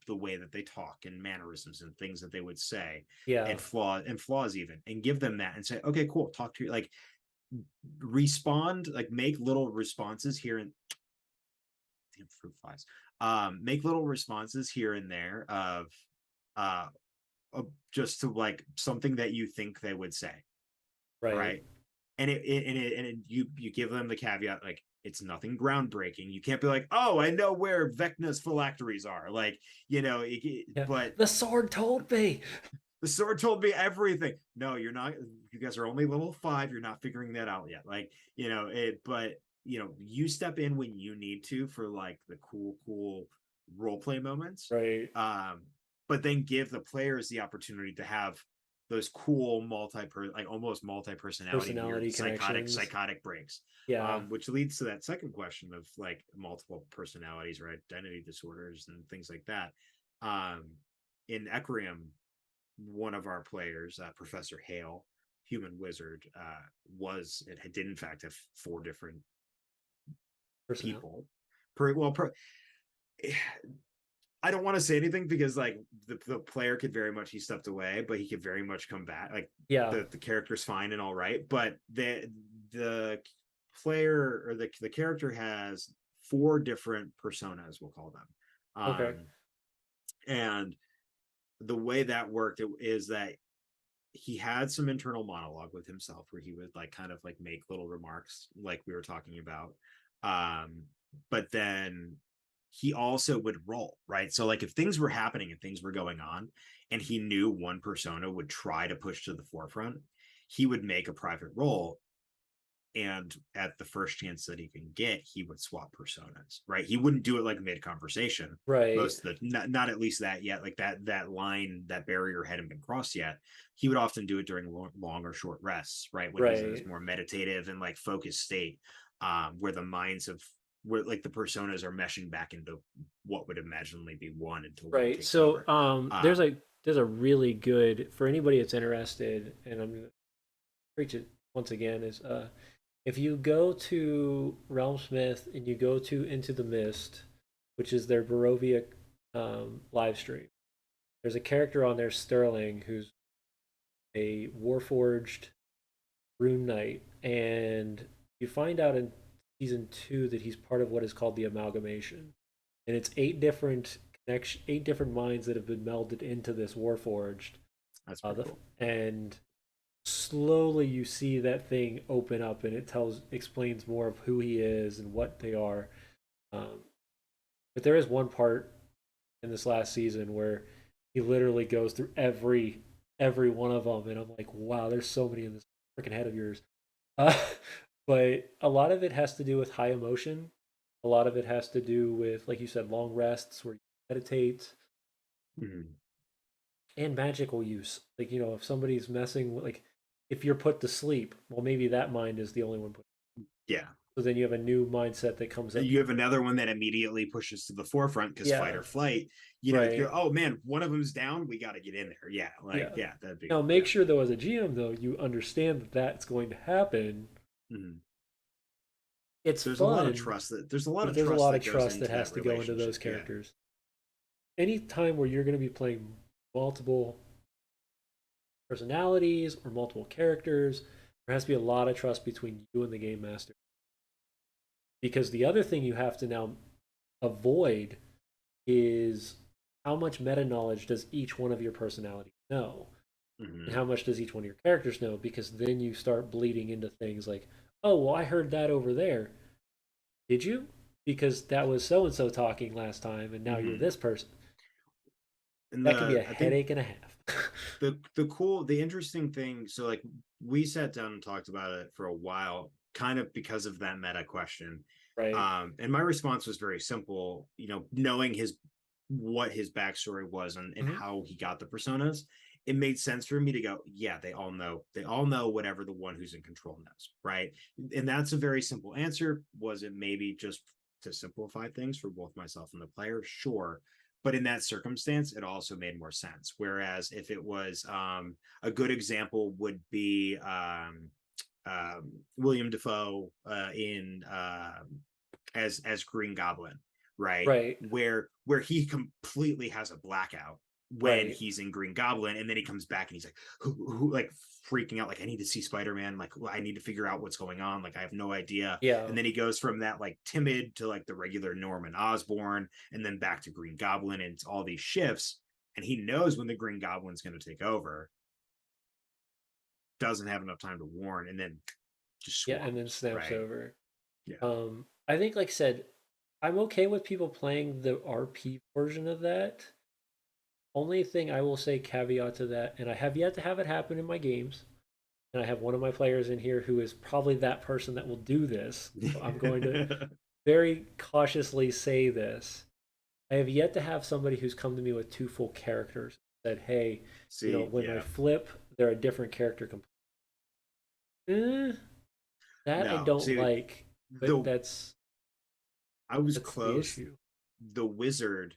the way that they talk and mannerisms and things that they would say Yeah. and flaws even, and give them that and say, okay, cool, talk to you, like, respond, like, make little responses here and fruit flies, make little responses here and there uh just to like something that you think they would say, Right. right? You give them the caveat, like, it's nothing groundbreaking. You can't be like, oh, I know where Vecna's phylacteries are, like, Yeah. but The sword told me. the sword told me everything. No, you're not. You guys are only level 5. You're not figuring that out yet. Like, it, but you step in when you need to for like the cool role play moments. Right. But then give the players the opportunity to have those cool like almost multi-personality, weird Personality connections. psychotic breaks. Yeah. Which leads to that second question of like multiple personalities or identity disorders and things like that. In Equirium, one of our players, Professor Hale, human wizard, it did in fact have 4 different Personnel. people. I don't want to say anything because like the player could very much, he stepped away, but he could very much come back. Like Yeah. the character's fine and all right, but the player or the character has 4 different personas, we'll call them. Okay. And the way that worked is that he had some internal monologue with himself where he would like kind of like make little remarks like we were talking about. But then he also would roll, right? So like if things were happening and things were going on and he knew one persona would try to push to the forefront, he would make a private roll, and at the first chance that he can get, he would swap personas, right? He wouldn't do it like mid conversation. Right. Most of the not at least that yet, like that line, that barrier hadn't been crossed yet. He would often do it during long or short rests, right, when he's in Right. this more meditative and like focused state, where the minds of where like the personas are meshing back into what would imaginably be one until one Right. takes So over. there's um a really good, for anybody that's interested, and I'm gonna preach it once again, is if you go to Realmsmith and you go to Into the Mist, which is their Barovia live stream, there's a character on there, Sterling, who's a Warforged Rune Knight, and you find out in season 2 that he's part of what is called the Amalgamation, and it's 8 different minds that have been melded into this Warforged, that's pretty cool. and slowly you see that thing open up, and it explains more of who he is and what they are. Um, but there is one part in this last season where he literally goes through every one of them, and I'm like, wow, there's so many in this freaking head of yours. Uh, but a lot of it has to do with high emotion. A lot of it has to do with, like you said, long rests where you meditate, Mm-hmm. and magical use. Like, if somebody's messing with, like, if you're put to sleep, well, maybe that mind is the only one put. Yeah, So then you have a new mindset that comes up. you have another one that immediately pushes to the forefront because fight Yeah. or flight. Right. Oh man, one of them's down. We got to get in there. Yeah, like Yeah. yeah, that'd be Now, make yeah. sure though, as a GM, though, you understand that that's going to happen. Mm-hmm. It's There's a lot of fun, trust that there's a lot but of there's a trust lot of that goes trust that into has that to go into those relationship. Yeah. characters. Any time where you're going to be playing multiple personalities or multiple characters, there has to be a lot of trust between you and the game master. Because the other thing you have to now avoid is how much meta knowledge does each one of your personalities know? And Mm-hmm. how much does each one of your characters know? Because then you start bleeding into things like, oh, well, I heard that over there. Did you? Because that was so and so talking last time, and now you're Mm-hmm. this person. And That can be the a I think headache and a half. the interesting thing. So like we sat down and talked about it for a while, kind of because of that meta question. Right. And my response was very simple, knowing what his backstory was and Hmm. how he got the personas. It made sense for me to go, yeah, they all know whatever the one who's in control knows, right? And that's a very simple answer. Was it maybe just to simplify things for both myself and the player? Sure. But in that circumstance, it also made more sense. Whereas if it was a good example would be William Defoe in as Green Goblin, right? Right. Where he completely has a blackout when Right. he's in Green Goblin, and then he comes back and he's like, who like freaking out, like I need to see Spider-Man, like I need to figure out what's going on, like I have no idea. Yeah. And then he goes from that like timid to like the regular Norman Osborn, and then back to Green Goblin, and it's all these shifts, and he knows when the Green Goblin's going to take over, doesn't have enough time to warn, and then just Yeah. And then swaps, snaps right? over. Yeah. I think, like I said, I'm okay with people playing the RP version of that. Only thing I will say caveat to that, and I have yet to have it happen in my games, and I have one of my players in here who is probably that person that will do this. So I'm going to very cautiously say this. I have yet to have somebody who's come to me with two full characters said, "Hey, See, when I yeah. flip, they're a different character." Eh, that I No, don't see, like, but the I was that's the close. issue. The wizard,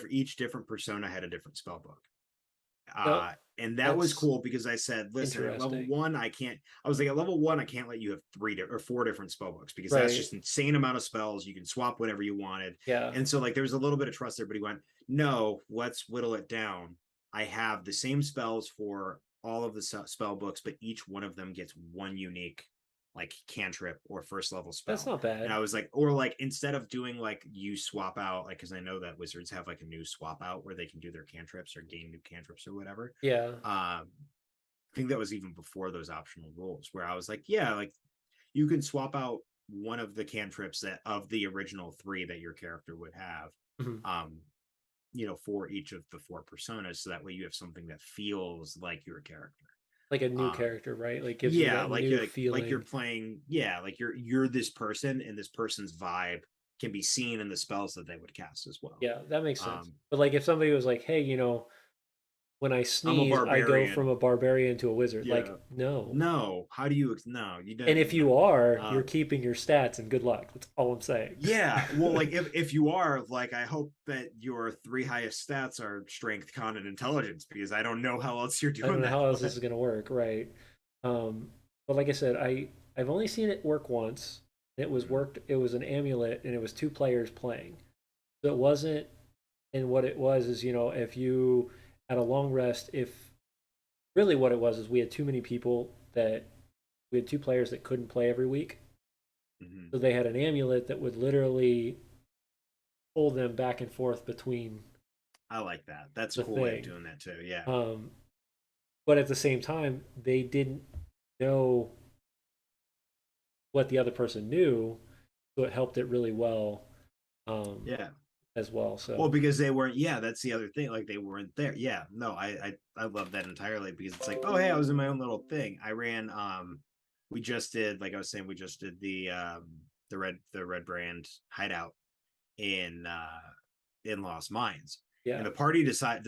each different persona had a different spell book. No, And that was that's cool because I said, listen, at level interesting. one, I can't. I was like, at level one, I can't let you have or four different spell books because that's Right. just insane amount of spells. You can swap whatever you wanted, Yeah. and so like there was a little bit of trust there. But he went, no, let's whittle it down. I have the same spells for all of the spell books, but each one of them gets one unique like cantrip or first level That's spell. not And bad. I was like, or like instead of doing like you swap out, like because I know that wizards have like a new swap out where they can do their cantrips or gain new cantrips or whatever. Yeah. I think that was even before those optional rules where I was like, yeah, like you can swap out one of the cantrips that of the original three that your character would have. Mhm. Um, for each of the four personas, so that way you have something that feels like your character. Like a new Um, character, right? Like gives you yeah, that like new like you're feeling. playing, yeah, like you're this person, and this person's vibe can be seen in the spells that they would cast as well. Yeah, that makes sense. Um, But like if somebody was like, "Hey, when I I'm a sneeze, I go from barbarian. a barbarian to a wizard." Like, Yeah. no. No. How do you? No, you And don't. if No. you are, you're Um, keeping your stats and good luck. That's all I'm saying. yeah. Well, like if you are, like, I hope that your three highest stats are strength, con, and intelligence, because I don't know how else you're I don't doing know that. how else this is gonna work, right? But like I said, I've only seen it work once. It was Mhm. worked. It was an amulet, and it was two players playing. So it wasn't. And what it was is, if you at a long rest, if really what it was is we had too many people that we had two players that couldn't play every week. Mhm. So they had an amulet that would literally pull them back and forth between I like that. That's a the cool way of thing. doing that too. Yeah. Um, but at the same time, they didn't know what the other person knew, so it helped it really well um, Yeah. as well. Well, So because they weren't. Yeah, that's the other thing. Like they weren't there. Yeah. No, I love that entirely because it's like, oh hey, I was in my own little thing. I ran. We just did, like I was saying, we just did the red brand hideout in Lost Mines. And yeah, the party decided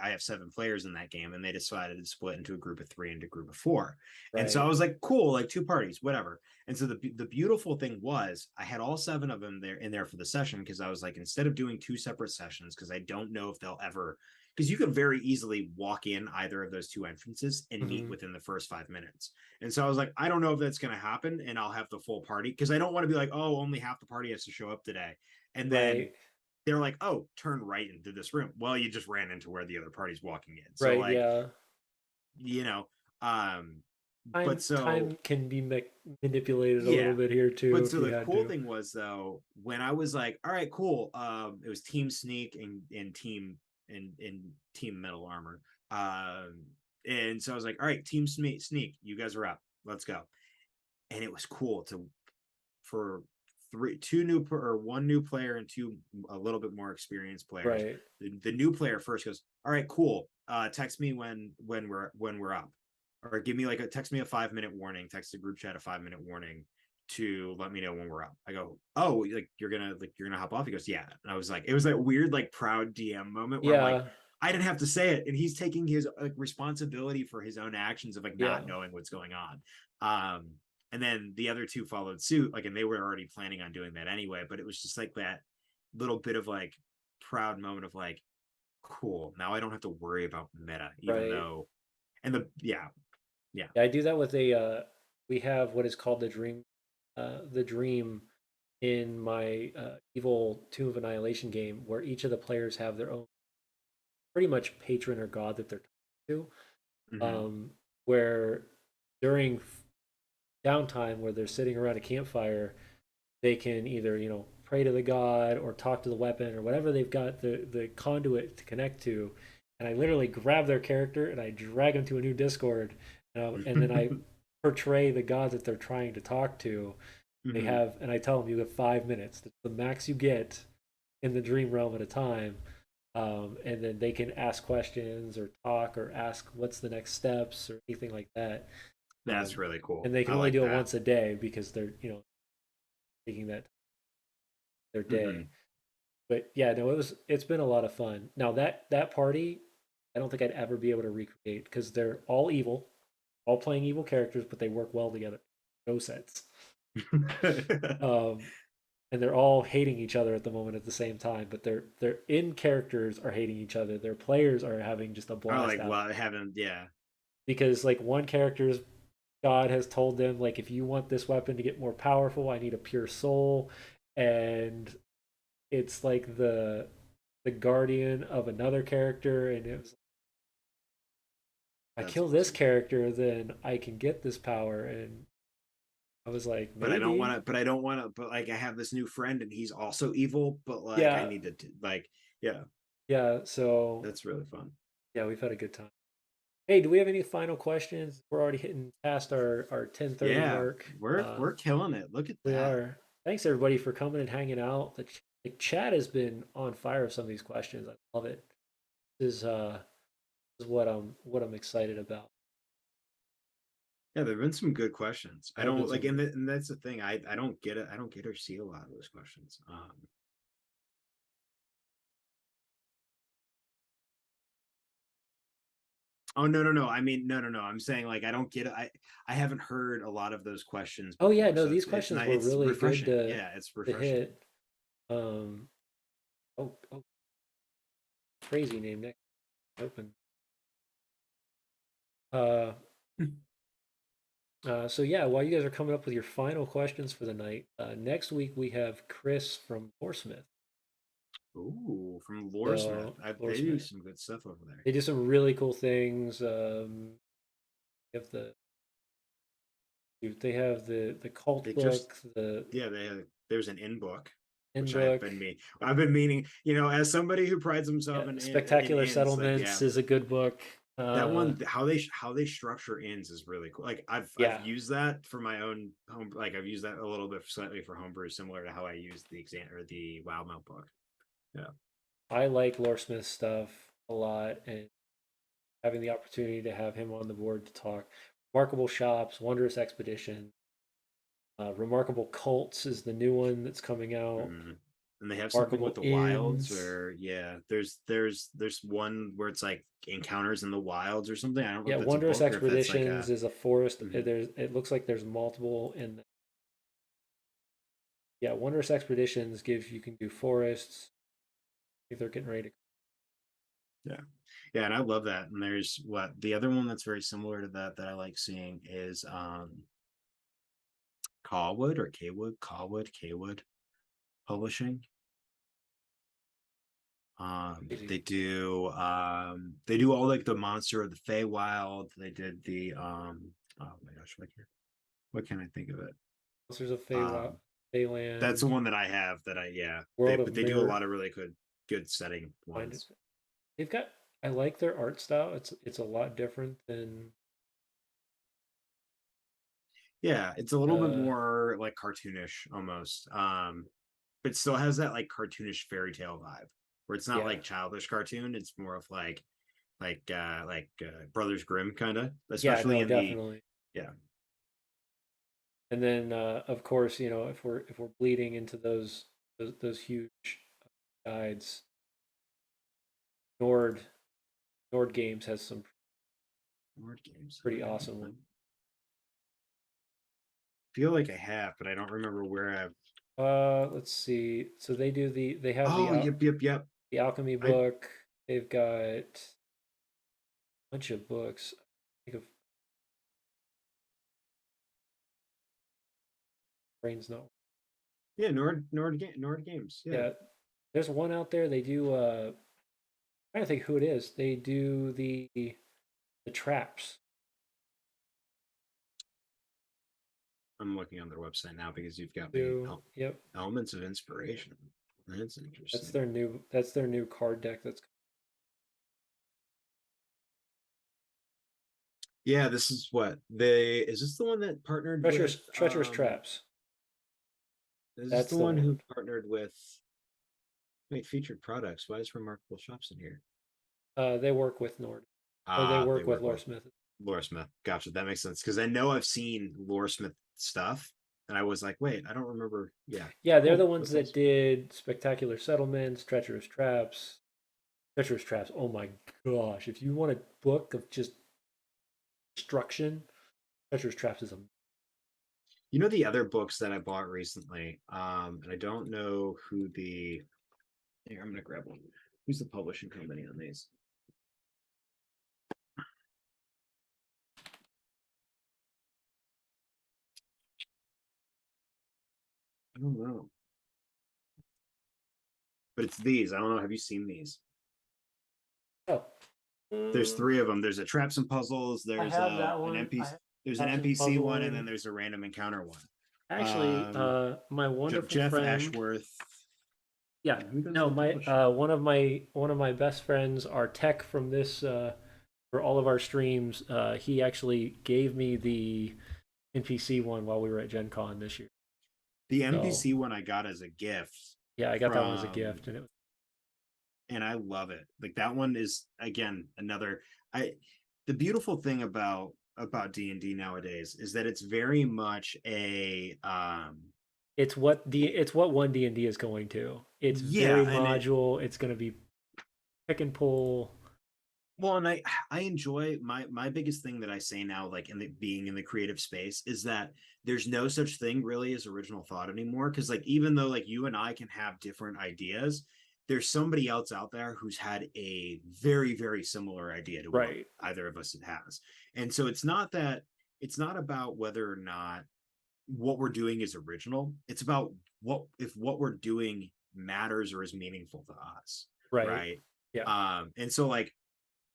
I have 7 players in that game, and they decided to split into a group of 3 and a group of 4. And so I right. was like, cool, like 2 parties, whatever. And so the beautiful thing was I had all 7 of them there for the session because I was like, instead of doing 2 separate sessions, because I don't know if they'll ever, because you could very easily walk in either of those 2 entrances and meet Hmm. within the first 5 minutes. And so I was like, I don't know if that's going to happen, and I'll have the full party because I don't want to be like, oh, only half the party has to show up today, and then Right, they're like, oh, turn right into this room. Well, you just ran into where the other party's walking in. So right, like, yeah. you know, um, but Time so can be manipulated a little yeah. bit here too But if so you the had cool to. thing was though, when I was like, all right, cool. It was team sneak and team metal armor. And so I was like, all right, team sneak, you guys are up. Let's go. And it was cool to for two new or one new player and two a little bit more experienced players. Right. The new player first goes, all right, cool. Text me when we're up, or give me like text me a 5 minute warning. Text the group chat a 5 minute warning to let me know when we're up. I go, oh, like you're gonna hop off. He goes, yeah. And I was like, it was that weird like proud DM moment where I'm like, Yeah, I didn't have to say it, and he's taking his like responsibility for his own actions of like yeah, not knowing what's going on. And then the other two followed suit, like, and they were already planning on doing that anyway. But it was just like that little bit of like proud moment of like, cool. Now I don't have to worry about meta, even right. though, and the yeah. Yeah, I do that with a. We have what is called the dream in my evil Tomb of Annihilation game, where each of the players have their own pretty much patron or god that they're talking to. Mm-hmm. Where during downtime, where they're sitting around a campfire, they can either pray to the god or talk to the weapon or whatever they've got the conduit to connect to. And I literally grab their character and I drag them to a new Discord, and then I portray the god that they're trying to talk to. They Mm-hmm. have, and I tell them you have 5 minutes. That's the max you get in the dream realm at a time. And then they can ask questions or talk or ask what's the next steps or anything like that. That's really cool. And they can I only like do it that. once a day because they're taking that their Mm-hmm. day. But yeah, no, it's been a lot of fun. Now that party, I don't think I'd ever be able to recreate because they're all evil, all playing evil characters, but they work well together. No sense. Um, and they're all hating each other at the moment at the same time, but their in characters are hating each other. Their players are having just a I blast like, out well, I haven't, yeah. because like one character's God has told them like if you want this weapon to get more powerful, I need a pure soul, and it's like the guardian of another character, and it was I That's kill this awesome. character, then I can get this power, and I was like But I don't maybe want to, but I don't want to, but like I have this new friend and he's also evil, but like I yeah need to, like, yeah, yeah. So that's really fun. yeah, we've had a good time. Hey, do we have any final questions? We're already hitting past our 10:30 Yeah, mark. we're killing it. Look at We that. are. Thanks everybody for coming and hanging out. The chat has been on fire with some of these questions. I love it. This is what I'm excited about. Yeah, there've been some good questions. I There have been don't like, some. and that's the thing. I don't get it. I don't get or see a lot of those questions. Oh, no, no, no. I mean, no, no, no. I'm saying like I don't get it. I haven't heard a lot of those questions Oh yeah, before, no, so these it's questions not, were it's really good refreshing. Yeah, it's to refreshing. hit. Um, oh, crazy name next open. Uh, so yeah, while you guys are coming up with your final questions for the night, next week we have Chris from Loresmith. Ooh, from Loresmith. So They do Loresmith, some good stuff over there. they do some really cool things. They have the cult They just, book, the yeah, there's an in book, in which book. I've been meaning, as somebody who prides Yeah, himself in Spectacular ins, like, Settlements yeah, is a good book. that one, how they structure ins is really cool. Like I've Yeah, used that for my own home, like I've used that a little bit slightly for homebrew, similar to how I use the exam or the Wild Mount book. Yeah. I like Loresmith stuff a lot, and having the opportunity to have him on the board to talk. Remarkable Shops, Wondrous Expedition, Remarkable Cults is the new one that's coming out. Mhm. And they have something with Remarkable the wilds Inns. where, yeah, there's one where it's like encounters in the wilds or something. I don't know Yeah, if that's a Wondrous book or if that's like Expeditions a, is a forest. mhm. It looks like there's multiple in. Yeah, Wondrous Expeditions gives you can do forests. I think they're getting ready to. Yeah. Yeah, and I love that. And there's what the other one that's very similar to that I like seeing is Callwood or Kwood, Kwood Publishing. Crazy. They do all like the Monster of the Feywild. They did the oh my gosh, what can I think of it? Monsters of Um that's Feyland, the one that I have that I, yeah, World of but they do a Mirror. lot of really good setting Find it. ones. They've got. I like their art style. It's a lot different than. Yeah, it's a little bit Uh, more like cartoonish almost. But still has that like cartoonish fairy tale vibe where it's not yeah, like childish cartoon, it's more of like Brothers Grimm kind of, yeah, especially no, in the, definitely. yeah. And then of course, if we're bleeding into those huge guides, Nord Nord Games has some Board games. pretty Okay. awesome I ones. feel like I have, but I don't remember where I've. Let's see. So they have Oh, yep, yep, yep. the alchemy I book. They've got a bunch of books. I think of brains not. Yeah, Nord Games. Yeah, Yeah, there's one out there. They do. I'm trying to think who it is. They do the traps. I'm looking on their website now because you've got me Yep, elements of inspiration. That's that's interesting. their new. That's their new card deck. That's Yeah, this is what they is this the one that partnered with treacherous traps. is this That's the the one who one. partnered with wait featured products? Why is Remarkable Shops in here? They work with Nord, or they Ah, they work with work Lore with Smith. Laura Smith. Gotcha. That makes sense. Because I know I've seen Laura Smith stuff and I was like, wait, I don't remember. Yeah. Yeah, they're the Cool. ones That's that awesome. did spectacular settlements, treacherous traps. Treacherous traps. Oh my gosh! If you want a book of just destruction, treacherous traps is a. You know the other books that I bought recently, and I don't know who the here, I'm gonna grab one. Who's the publishing company on these? I don't know. But it's these. I don't know. Have you seen these? Oh, There's mm, three of them. There's a traps and puzzles. I There's have a that an one. I NPC. have There's an traps and NPC one, and then puzzling. there's a random encounter one. Actually, my wonderful Jeff friend. Ashworth. Yeah, Who does no, the my publishing? one of my best friends, our tech from this for all of our streams. He actually gave me the NPC one while we were at Gen Con this year. The So NPC one I got as a gift yeah, I got that one as a from, gift, and it was and I love it. Like that one is again another. I the beautiful thing about D&D nowadays is that it's very much a it's what one D&D is going to. It's very yeah, and it module. It's going to be pick and pull. well, and I enjoy my biggest thing that I say now, like in the being in the creative space, is that there's no such thing really as original thought anymore. Because like even though like you and I can have different ideas, there's somebody else out there who's had a very similar idea to what Right, either of us has. And so it's not about whether or not what we're doing is original. It's about what we're doing matters or is meaningful to us, right. right? Yeah, And so like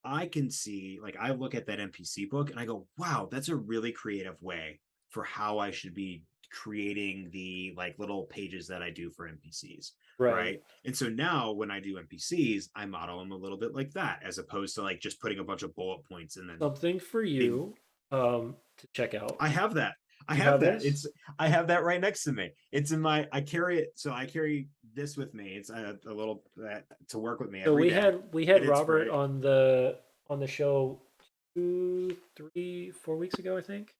I can see, like, I look at that NPC book and I go, wow, that's a really creative way for how I should be creating the like little pages that I do for NPCs. right. Right. And so now when I do NPCs, I model them a little bit like that, as opposed to like just putting a bunch of bullet points and then Something for big. you to check out. I have that. I You have have that. this? I have that right next to me. It's in my, I carry it. So I carry this with me. It's a little to work with me So every we day. had we had And it's Robert great. on the show 2, 3, 4 weeks ago, I think.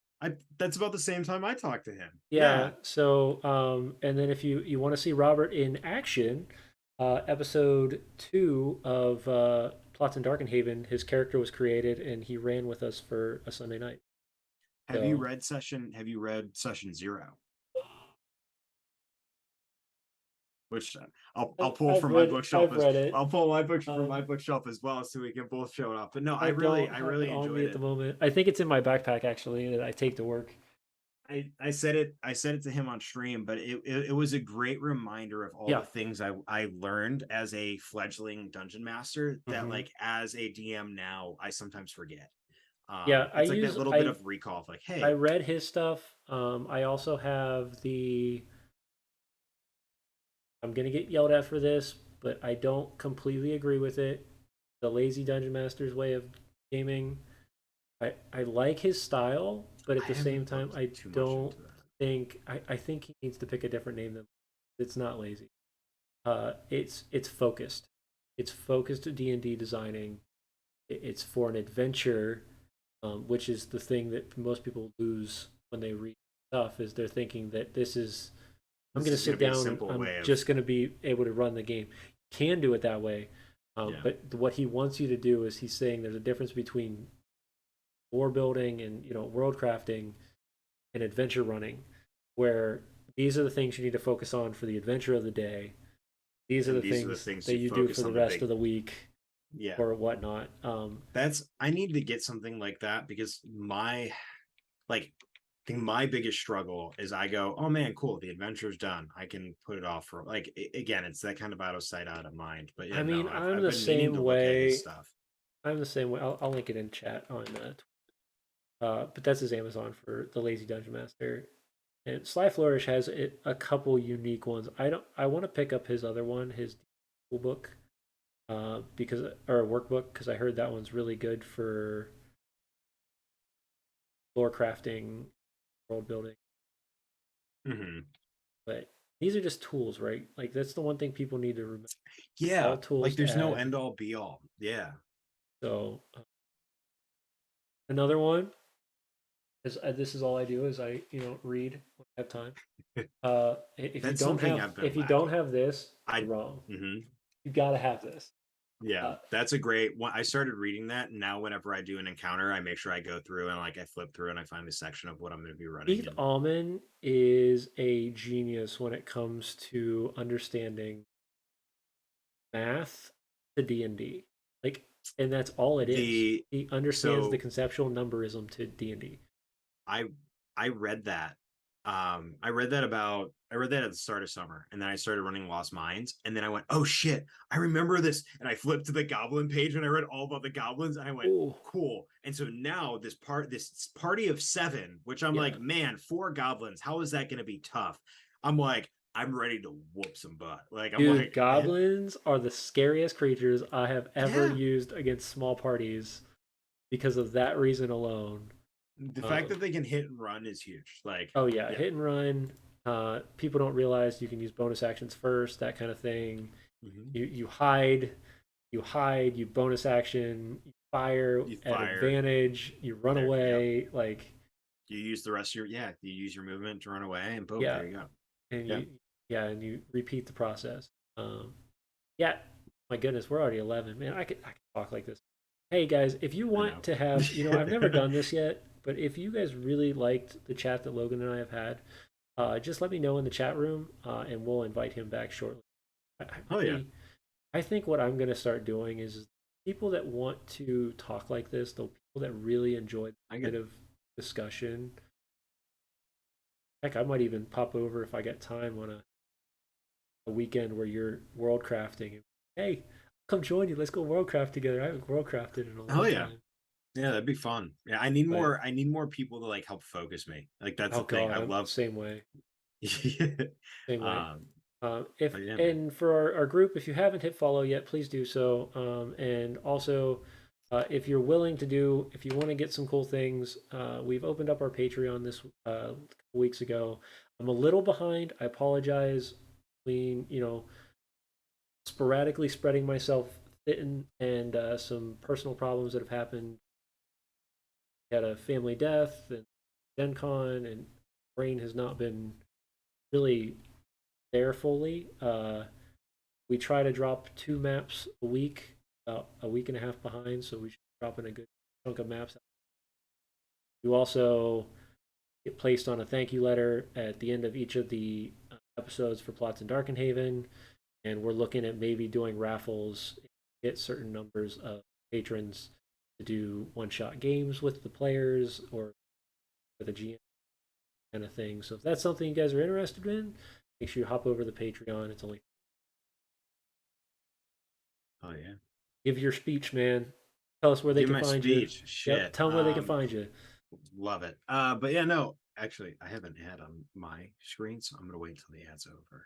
That's about the same time I talked to him. Yeah. Yeah. So and then if you want to see Robert in action, episode 2 of Plots in Darkenhaven, his character was created and he ran with us for a Sunday night. So Have you read Session Zero? Which I'll pull from my bookshelf I've as read it. I'll pull my books from my Um, bookshelf as well, so we can both show it off. But no, I don't I have it really on me enjoyed at the it. moment. I think it's in my backpack actually that I take to work. I said it to him on stream, but it was a great reminder of all Yeah. the things I learned as a fledgling dungeon master that Hmm. like as a DM now I sometimes forget. Yeah, It's like that little bit of recall of like, I hey, read his stuff. I also have I'm gonna get yelled at for this, but I don't completely agree with it. The lazy dungeon master's way of gaming. I like his style, but at I the same haven't time, looked I too much don't into that. I think he needs to pick a different name than it's not lazy. It's focused. It's focused D&D designing. It's for an adventure, which is the thing that most people lose when they read. stuff is they're thinking that this is I'm This going to is going sit to be a down and simple I'm way of, just going to be able to run the game. Can do it that way, yeah. but what he wants you to do is he's saying there's a difference between lore building and world crafting and adventure running, where these are the things you need to focus on for the adventure of the day. These are And the these are the things things that you you do focus for the on the rest big, of the week yeah. or whatnot. I need to get something like that because like I think my biggest struggle is I go, oh man, cool, the adventure's done. I can put it off for like again, it's that kind of out of sight, out of mind. But yeah, I no, mean, I'm I've the been meaning to same look at his way. stuff. I'm the same way. I'll link it in chat on that. But that's his Amazon for the Lazy Dungeon Master. And Sly Flourish has a couple unique ones. I don't. I want to pick up his other one, his book, because or workbook, because I heard that one's really good for lore crafting, world building. Mm-hmm. But these are just tools, right? Like that's the one thing people need to remember. Yeah, All tools like to there's no add. end all be all. Yeah, So another one is this is all I do is I read when I have time. that's something I've been If you don't lacking. have this, I, you're wrong. mm-hmm. You gotta have this. Yeah, Uh, that's a great one. I started reading that, and now whenever I do an encounter, I make sure I go through and like I flip through and I find the section of what I'm going to be running. Keith And Allman is a genius when it comes to understanding math to D&D. Like, and that's all it is. the He understands the so conceptual numberism to D&D. I I read that. I read that at the start of summer, and then I started running Lost Mines, and then I went, oh shit, I remember this, and I flipped to the goblin page and I read all about the goblins, and I went, Oh, cool. And so now this party of 7, which I'm yeah. like, man, 4 goblins, how is that going to be tough? I'm like, I'm ready to whoop some butt. Like I'm Dude, like, goblins are the scariest creatures I have ever yeah, used against small parties because of that reason alone. the fact Um, that they can hit and run is huge. Like, oh yeah, yeah. hit and run. People don't realize you can use bonus actions first, that kind of thing. Mm-hmm. You bonus action, you fire You at fire advantage, you run there, yep. away, like You use the rest of your, yeah, you use your movement to run away, and boom, yeah, there you go. and Yeah, and you repeat the process. Yeah, my goodness, we're already 11. Man, I could talk like this. Hey guys, if you I want know. to have, I've never done this yet, but if you guys really liked the chat that Logan and I have had, just let me know in the chat room, and we'll invite him back shortly. I Oh yeah, really, I think what I'm going to start doing is people that want to talk like this, the people that really enjoy I the get bit of discussion. Heck, I might even pop over if I get time on a weekend where you're world crafting. Hey, come join you. Let's go world craft together. I haven't world crafted in a oh long yeah, time. yeah, that'd be fun. Yeah, But I need more people to like help focus me. Like that's oh the thing. god, I I'm love. same way. Same way. um, If but yeah, man. and for our group, if you haven't hit follow yet, please do so. And also, if you're willing to do, if you want to get some cool things, we've opened up our Patreon this couple weeks ago. I'm a little behind. I apologize. Between sporadically spreading myself thin and some personal problems that have happened. Had a family death and Gen Con, and brain has not been really there fully. We try to drop 2 maps a week, about a week and a half behind, so we should drop in a good chunk of maps. You also get placed on a thank you letter at the end of each of the episodes for Plots in Darkenhaven, and we're looking at maybe doing raffles, get certain numbers of patrons to do one-shot games with the players or with a GM kind of thing. So if that's something you guys are interested in, make sure you hop over to the Patreon. It's only Oh yeah. give your speech, man. Tell us where they Give can my find you. speech. Yep, Shit. tell them where they can find you. Love it. But yeah, no, actually, I have an ad on my screen, so I'm gonna wait till the ad's over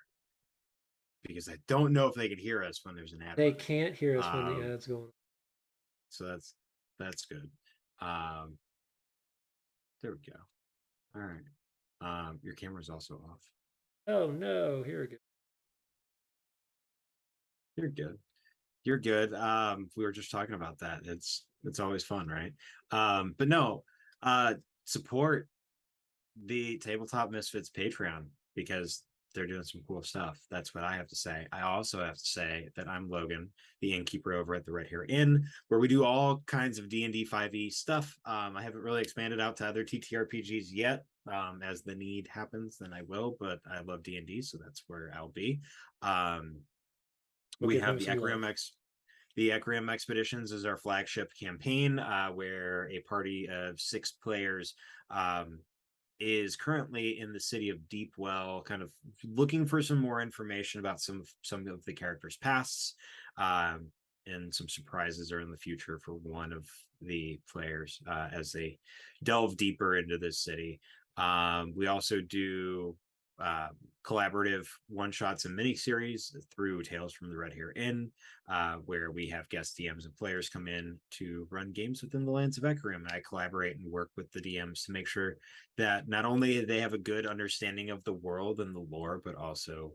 because I don't know if they can hear us when there's an ad They running. can't hear us when the Um, ad's going. so that's good. Um, there we go. All right. Your camera's also off. Oh no, here we go. You're good. You're good. We were just talking about that. It's always fun, right? But no, support the Tabletop Misfits Patreon because they're doing some cool stuff. That's what I have to say. I also have to say that I'm Logan, the innkeeper over at the Red Hair Inn, where we do all kinds of D&D 5e stuff. I haven't really expanded out to other TTRPGs yet. As the need happens, then I will, but I love D&D, so that's where I'll be. We'll We give have him some love. The Ecrium Expeditions is our flagship campaign, where a party of 6 players is currently in the city of Deepwell, kind of looking for some more information about some of the characters' pasts, and some surprises are in the future for one of the players as they delve deeper into this city. We also do collaborative one-shots and mini-series through Tales from the Red Hair Inn, where we have guest DMs and players come in to run games within the lands of Ecrium. And I collaborate and work with the DMs to make sure that not only they have a good understanding of the world and the lore, but also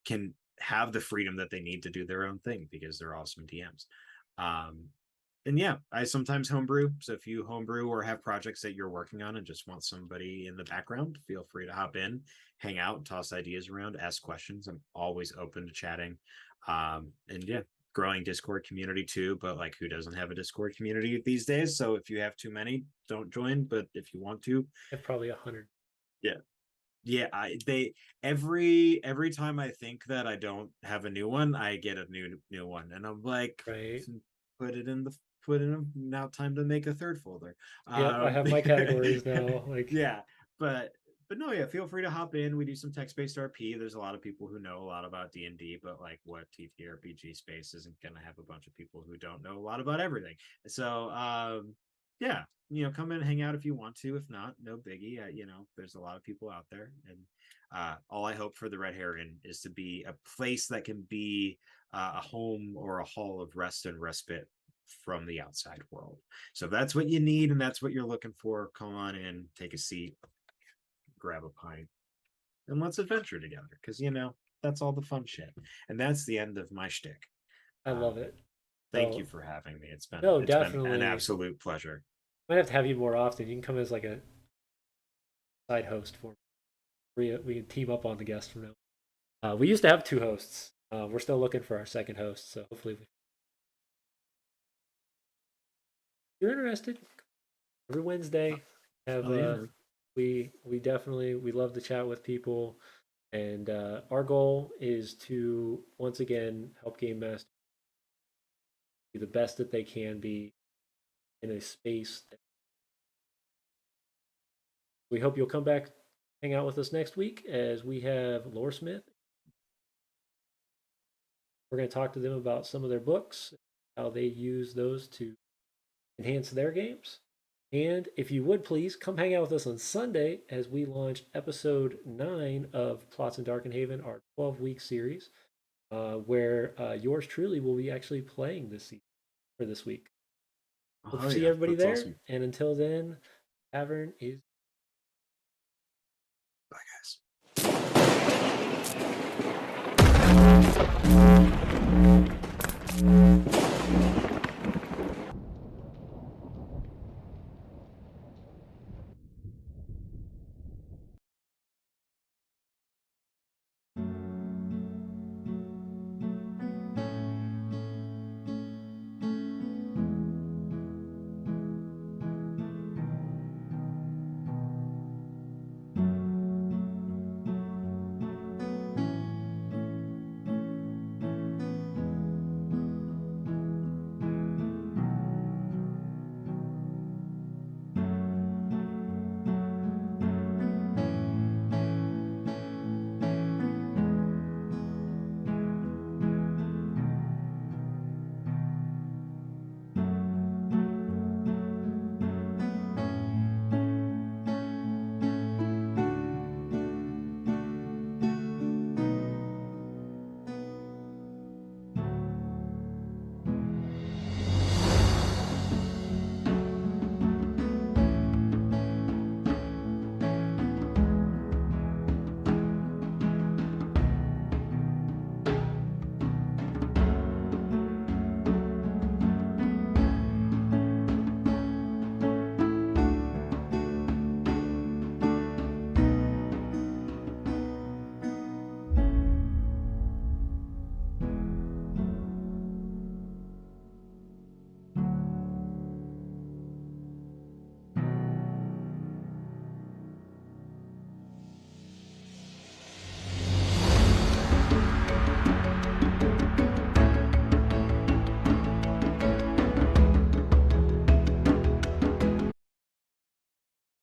can have the freedom that they need to do their own thing because they're awesome DMs. And yeah, I sometimes homebrew. So if you homebrew or have projects that you're working on and just want somebody in the background, feel free to hop in, hang out, toss ideas around, ask questions. I'm always open to chatting. And yeah, growing Discord community too, but like who doesn't have a Discord community these days? So if you have too many, don't join. But if you want to, Have probably 100. yeah, they every time I think that I don't have a new one, I get a new one, and I'm like, Right. put it in the put in now time to make a third folder. Yep, I have my categories now. Like, Yeah, but no, yeah, feel free to hop in. We do some text-based RP. There's a lot of people who know a lot about D&D, but like what TTRPG space isn't gonna have a bunch of people who don't know a lot about everything. So yeah, come in and hang out if you want to. If not, no biggie. There's a lot of people out there, and all I hope for the Red Heron is to be a place that can be a home or a hall of rest and respite from the outside world. So if that's what you need and that's what you're looking for, come on in, take a seat, grab a pint, and let's adventure together. Because that's all the fun shit, and that's the end of my shtick. I love it. Thank So, you for having me. no, It's been an definitely. absolute pleasure. Might have to have you more often. You can come as like a side host for me. We can team up on the guest from now. We used to have 2 hosts. We're still looking for our second host, so hopefully, if you're interested, every Wednesday have Yeah. we definitely we love to chat with people, and our goal is to once again help game masters be the best that they can be in a space. We hope you'll come back, hang out with us next week as we have Loresmith. We're going to talk to them about some of their books, how they use those to enhance their games. And if you would please come hang out with us on Sunday as we launch episode 9 of Plots in Darkenhaven, our 12-week series, where yours truly will be actually playing this season for this week. Hope to Oh see yeah, everybody that's there. awesome. And until then, Tavern is. Bye, guys.